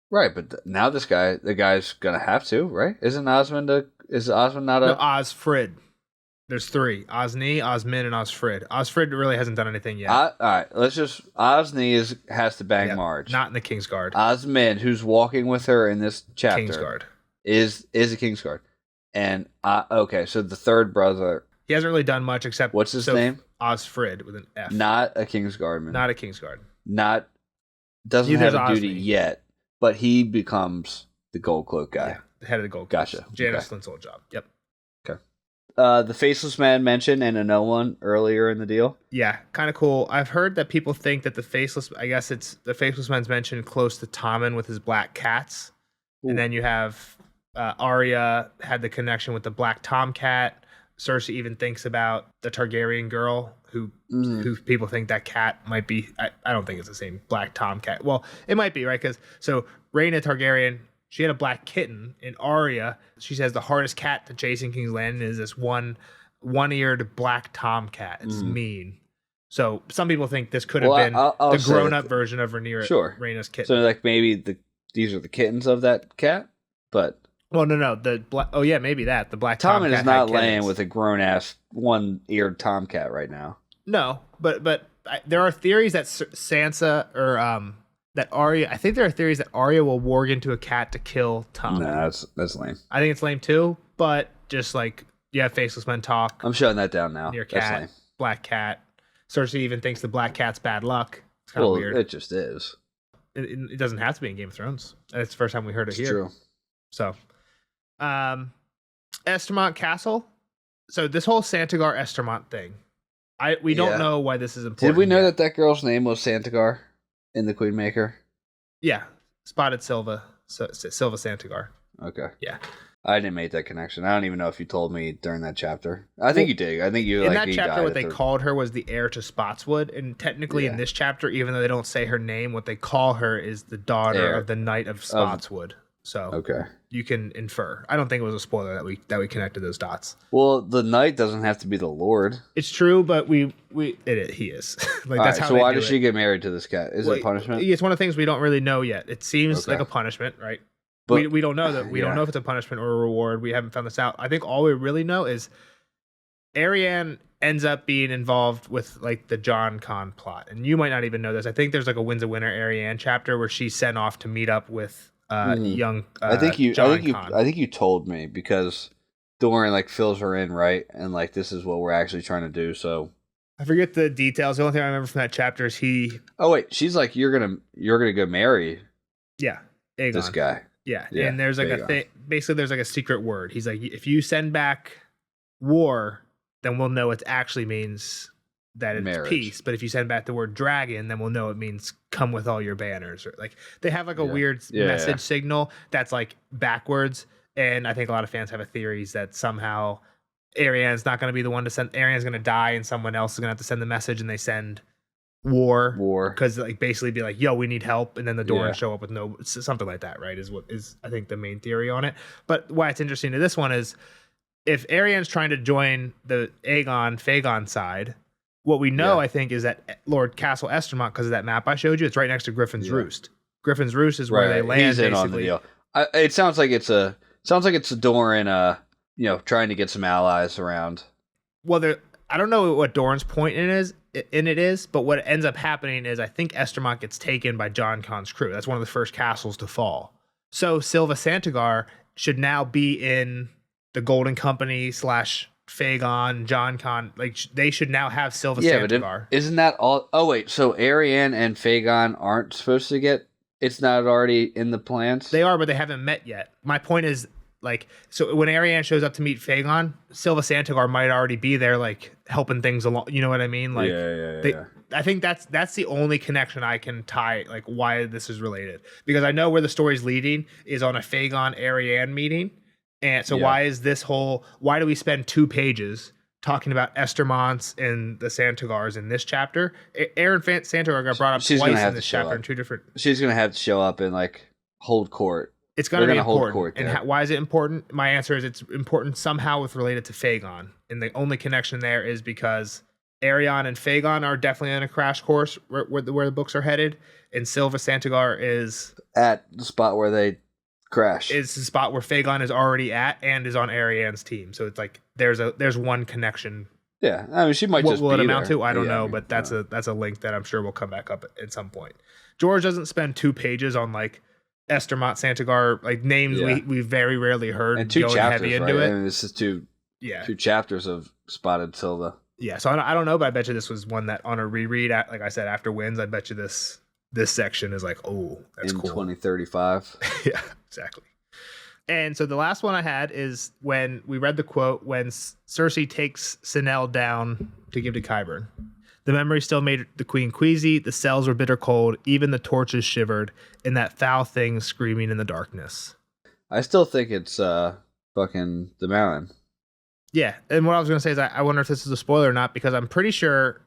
Right, but now the guy's gonna have to, right? Isn't Osmond is Osmond not a... No, Osfryd. There's 3. Osney, Osmond, and Osfryd. Osfryd really hasn't done anything yet. All right, Osney has to bang Marge. Not in the Kingsguard. Osmond, who's walking with her in this chapter, Kingsguard. is a Kingsguard. And, so the third brother... He hasn't really done much except... What's his name? Osfryd with an F. Not a Kingsguardman. Not a Kingsguard. Doesn't have a duty yet, but he becomes the Gold Cloak guy. Yeah, the head of the Gold Cloak. Gotcha. Janice Flint's old job. Yep. Okay. The Faceless Man mentioned and a no one earlier in the deal. Yeah, kind of cool. I've heard that people think that the Faceless Man's mentioned close to Tommen with his black cats. Ooh. And then you have Arya had the connection with the black tomcat. Cersei even thinks about the Targaryen girl who people think that cat might be. I don't think it's the same black tomcat. Well, it might be, right? Because Rhaena Targaryen, she had a black kitten. In Arya, she says the hardest cat to chase in King's Landing is this one-eared black tomcat. It's mean. So some people think this could have Well, been I'll the say grown-up that- version of Rhaenyra's kitten. So like maybe these are the kittens of that cat, but Well, no. Maybe that. The black Tommen tomcat is not had laying kittens. with a grown-ass one-eared tomcat right now. No, but there are theories that Sansa or that Arya. I think there are theories that Arya will warg into a cat to kill Tommen. No, that's lame. I think it's lame too. But just like you have faceless men talk. I'm shutting that down now. Near That's cat, lame. black cat. Cersei even thinks the black cat's bad luck. It's kind of Well, weird. it just is. It doesn't have to be in Game of Thrones. It's the first time we heard it It's here. true. So, Estermont Castle. So this whole Santigar Estermont thing, we don't Yeah. know why this is important. Did we know yet. that girl's name was Santigar in the Queenmaker? Yeah, Spotted Silva, Silva Santigar. Okay. Yeah. I didn't make that connection. I don't even know if you told me during that chapter. I think you did. I think you In like that he chapter, died what at they the- called her was the heir to Spotswood, and technically in Yeah. this chapter, even though they don't say her name, what they call her is the daughter Heir of the Knight of Spotswood. So Okay. you can infer. I don't think it was a spoiler that we connected those dots. Well, the knight doesn't have to be the lord. It's true, but he is. Like All that's right, how so they why do does it. she get married to this cat? Is Well, it punishment? It's one of the things we don't really know yet. It seems Okay. like a punishment, right? But- we don't know that. We don't Yeah. know if it's a punishment or a reward. We haven't found this out. I think all we really know is Arianne ends up being involved with like the John Con plot, and you might not even know this. I think there's like a Winds of Winter Arianne chapter where she's sent off to meet up with young. I think you John Con. I think you told me because Doran like fills her in, right? And like this is what we're actually trying to do. So I forget the details. The only thing I remember from that chapter is oh wait, she's like you're gonna go marry Aegon. this guy. Yeah, Yeah, and there's like a Aegon. thing. Basically, there's like a secret word. He's like, if you send back war, then we'll know it actually means that it's Marriage. peace. But if you send back the word dragon, then we'll know it means come with all your banners. Or like they have like a Yeah. weird Yeah, message yeah. signal that's like backwards. And I think a lot of fans have a theories that somehow Arianne's not going to be the one to send. Arianne's going to die, and someone else is going to have to send the message, and they send war. Because like basically be like, yo, we need help, and then the Dorans Yeah. show up with no something like that, right? Is what is I think the main theory on it. But why it's interesting to this one is if Arianne's trying to join the Fagon side, what we know Yeah. I think is that Lord Castle Estermont, because of that map I showed you, it's right next to Griffin's Yeah. Roost. Griffin's Roost is where they land. He's in basically. on the deal. It sounds like it's a Doran trying to get some allies around. Well, I don't know what Doran's point in it is, but what ends up happening is I think Estermont gets taken by John Con's crew. That's one of the first castles to fall. So Silva Santigar should now be in the Golden Company / Fagon, John Con. Like they should now have Silva Santigar. But isn't that all? Oh wait, so Arianne and Fagon aren't supposed to get? It's not already in the plans. They are, but they haven't met yet. My point is, like, so when Arianne shows up to meet Fagon, Silva Santigar might already be there, like helping things along. You know what I mean? Like, I think that's the only connection I can tie, like why this is related, because I know where the story's leading is on a Fagon Arianne meeting, and so why do we spend 2 pages talking about Estermonts and the Santigars in this chapter? Aaron Santigar got brought up She's gonna twice have in to this show chapter up. in 2 different. She's gonna have to show up and like hold court. It's going to They're be gonna hold important. court And there. why is it important? My answer is it's important somehow with related to Fagon. And the only connection there is because Arianne and Fagon are definitely on a crash course where the books are headed. And Silva Santigar is At the spot where they crash. the spot where Fagon is already at and is on Arianne's team. So it's like there's one connection. Yeah, I mean she might What just will it be amount there. to? I don't Yeah, know, I mean, but that's a link that I'm sure will come back up at some point. George doesn't spend 2 pages on like Estermont Santigar, like names Yeah. we very rarely heard and 2 going chapters, heavy right? into it. I mean, this is 2 Yeah. chapters of Spotted Silva. Yeah, so I don't know, but I bet you this was one that on a reread, like I said, after wins, I bet you this section is like, oh, that's in cool. 2035. Yeah, exactly. And so the last one I had is when we read the quote when Cersei takes Sinel down to give to Qyburn. The memory still made the queen queasy. The cells were bitter cold. Even the torches shivered. And that foul thing screaming in the darkness. I still think it's fucking the mountain. Yeah, and what I was going to say is I wonder if this is a spoiler or not, because I'm pretty sure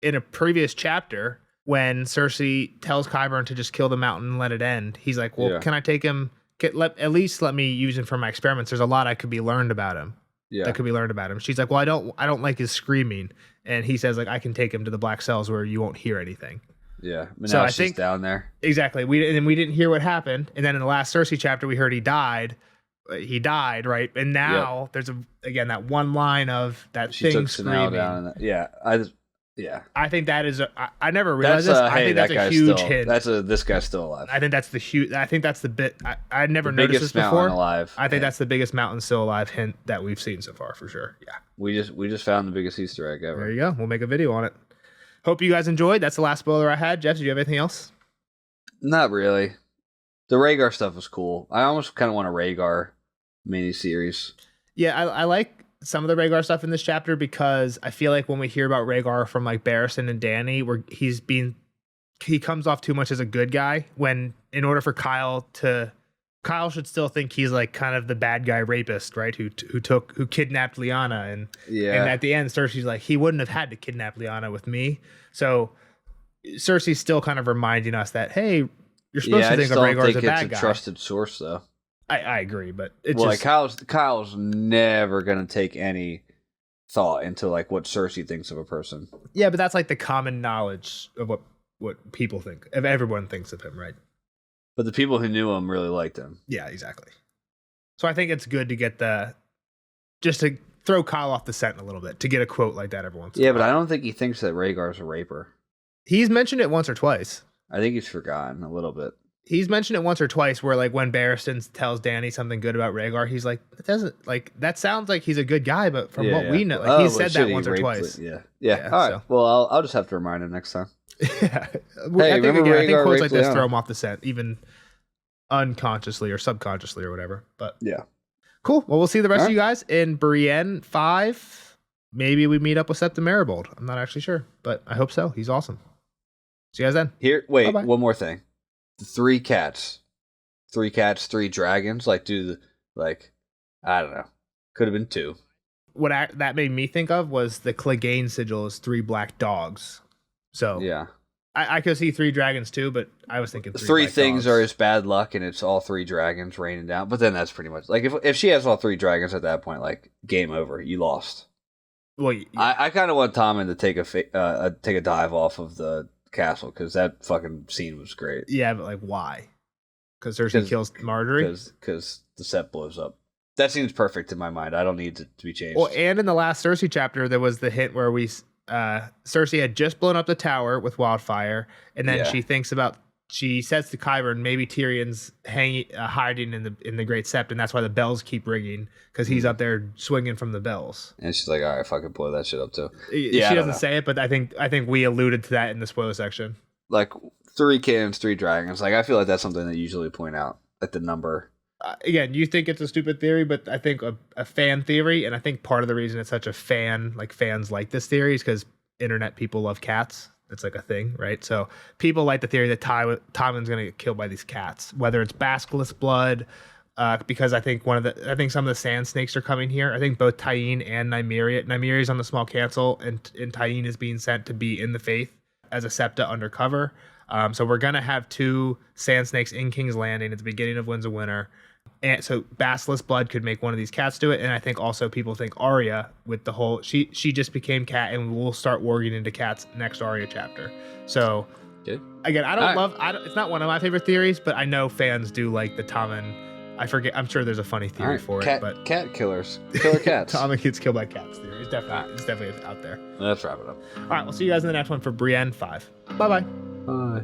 in a previous chapter when Cersei tells Qyburn to just kill the mountain and let it end, he's like, well, Yeah. can I take him? At least let me use him for my experiments. There's a lot I could be learned about him. that could be learned about him. She's like, well, I don't like his screaming, and he says like, I can take him to the black cells where you won't hear anything. Yeah, but So now I she's think- down there. Exactly. We didn't hear what happened, and then in the last Cersei chapter, we heard he died. He died, right? And now there's again that one line of that She thing took Sanao screaming. down. I think that is. I never realized this. I Hey, think that that's a guy's huge still. hint. This guy's still alive. I think that's the huge. I think that's the bit. I never The noticed biggest this mountain before. alive. I think that's the biggest mountain still alive hint that we've seen so far, for sure. Yeah. We just found the biggest Easter egg ever. There you go. We'll make a video on it. Hope you guys enjoyed. That's the last spoiler I had. Jeff, did you have anything else? Not really. The Rhaegar stuff was cool. I almost kind of want a Rhaegar miniseries. Yeah, I like some of the Rhaegar stuff in this chapter because I feel like when we hear about Rhaegar from like Barristan and Dany, where he comes off too much as a good guy when in order for Kyle should still think he's like kind of the bad guy rapist, right? Who kidnapped Lyanna and at the end Cersei's like, he wouldn't have had to kidnap Lyanna with me. So Cersei's still kind of reminding us that, hey, you're supposed to think of Rhaegar as a bad it's guy. a trusted source though. I agree, but it's Well, just like Kyle's never gonna take any thought into like what Cersei thinks of a person. yeah, but that's like the common knowledge of what people think, if everyone thinks of him, right? But the people who knew him really liked him. Yeah, exactly. So I think it's good to get just to throw Kyle off the scent a little bit, to get a quote like that every once in a Yeah, while. but I don't think he thinks that Rhaegar's a raper. He's mentioned it once or twice. I think he's forgotten a little bit. He's mentioned it once or twice where like when Barristan tells Dany something good about Rhaegar, he's like, that sounds like he's a good guy, but from what we know, like, he's said that once or twice. Yeah. Yeah, All right. so. Well, I'll just have to remind him next time. Yeah. I think remember I think Rhaegar quotes like raped this Lyanna? throw him off the scent, even unconsciously or subconsciously or whatever. But Yeah. cool. Well, we'll see the rest All of you guys in Brienne 5. Maybe we meet up with Septim Marigold. I'm not actually sure, but I hope so. He's awesome. See you guys then. Here, wait, Bye-bye. one more thing. The 3 cats. 3 cats, 3 dragons. Like, I don't know. Could have been 2. What that made me think of was the Clegane sigil is 3 black dogs. So Yeah. I could see 3 dragons too, but I was thinking 3 3 black things dogs. are his bad luck, and it's all 3 dragons raining down. But then that's pretty much like if she has all 3 dragons at that point, like game over, you lost. Well, yeah. I kind of want Tommen to take a dive off of the castle because that fucking scene was great. Yeah, but like why? Because Cersei kills Marjorie. Because the set blows up. That seems perfect in my mind. I don't need it to be changed. Well, and in the last Cersei chapter, there was the hint where Cersei had just blown up the tower with wildfire, and then she says to Qyburn, maybe Tyrion's hiding in the Great Sept, and that's why the bells keep ringing because he's up there swinging from the bells. And she's like, all right, fucking blow that shit up too. She doesn't say it, but I think we alluded to that in the spoiler section. Like 3 cannons, 3 dragons. Like I feel like that's something they usually point out at the number. Again, you think it's a stupid theory, but I think a fan theory, and I think part of the reason it's such a fans like this theory is because internet people love cats. It's like a thing, right? So people like the theory that Tywin's going to get killed by these cats, whether it's basilisk blood, because I think some of the sand snakes are coming here. I think both Tyene and Nymeria's on the small council, and Tyene is being sent to be in the Faith as a septa undercover. So we're gonna have 2 sand snakes in King's Landing at the beginning of Winds of Winter. And so basilisk blood could make one of these cats do it, and I think also people think Arya with the whole she just became cat, and we'll start warging into cats next Arya chapter. So again, it's not one of my favorite theories, but I know fans do like the Tommen. I forget. I'm sure there's a funny theory for it, but cat killers, killer cats. Tommen gets killed by cats theory. It's definitely out there. Let's wrap it up. All right, we'll see you guys in the next one for Brienne 5. Bye bye. Bye.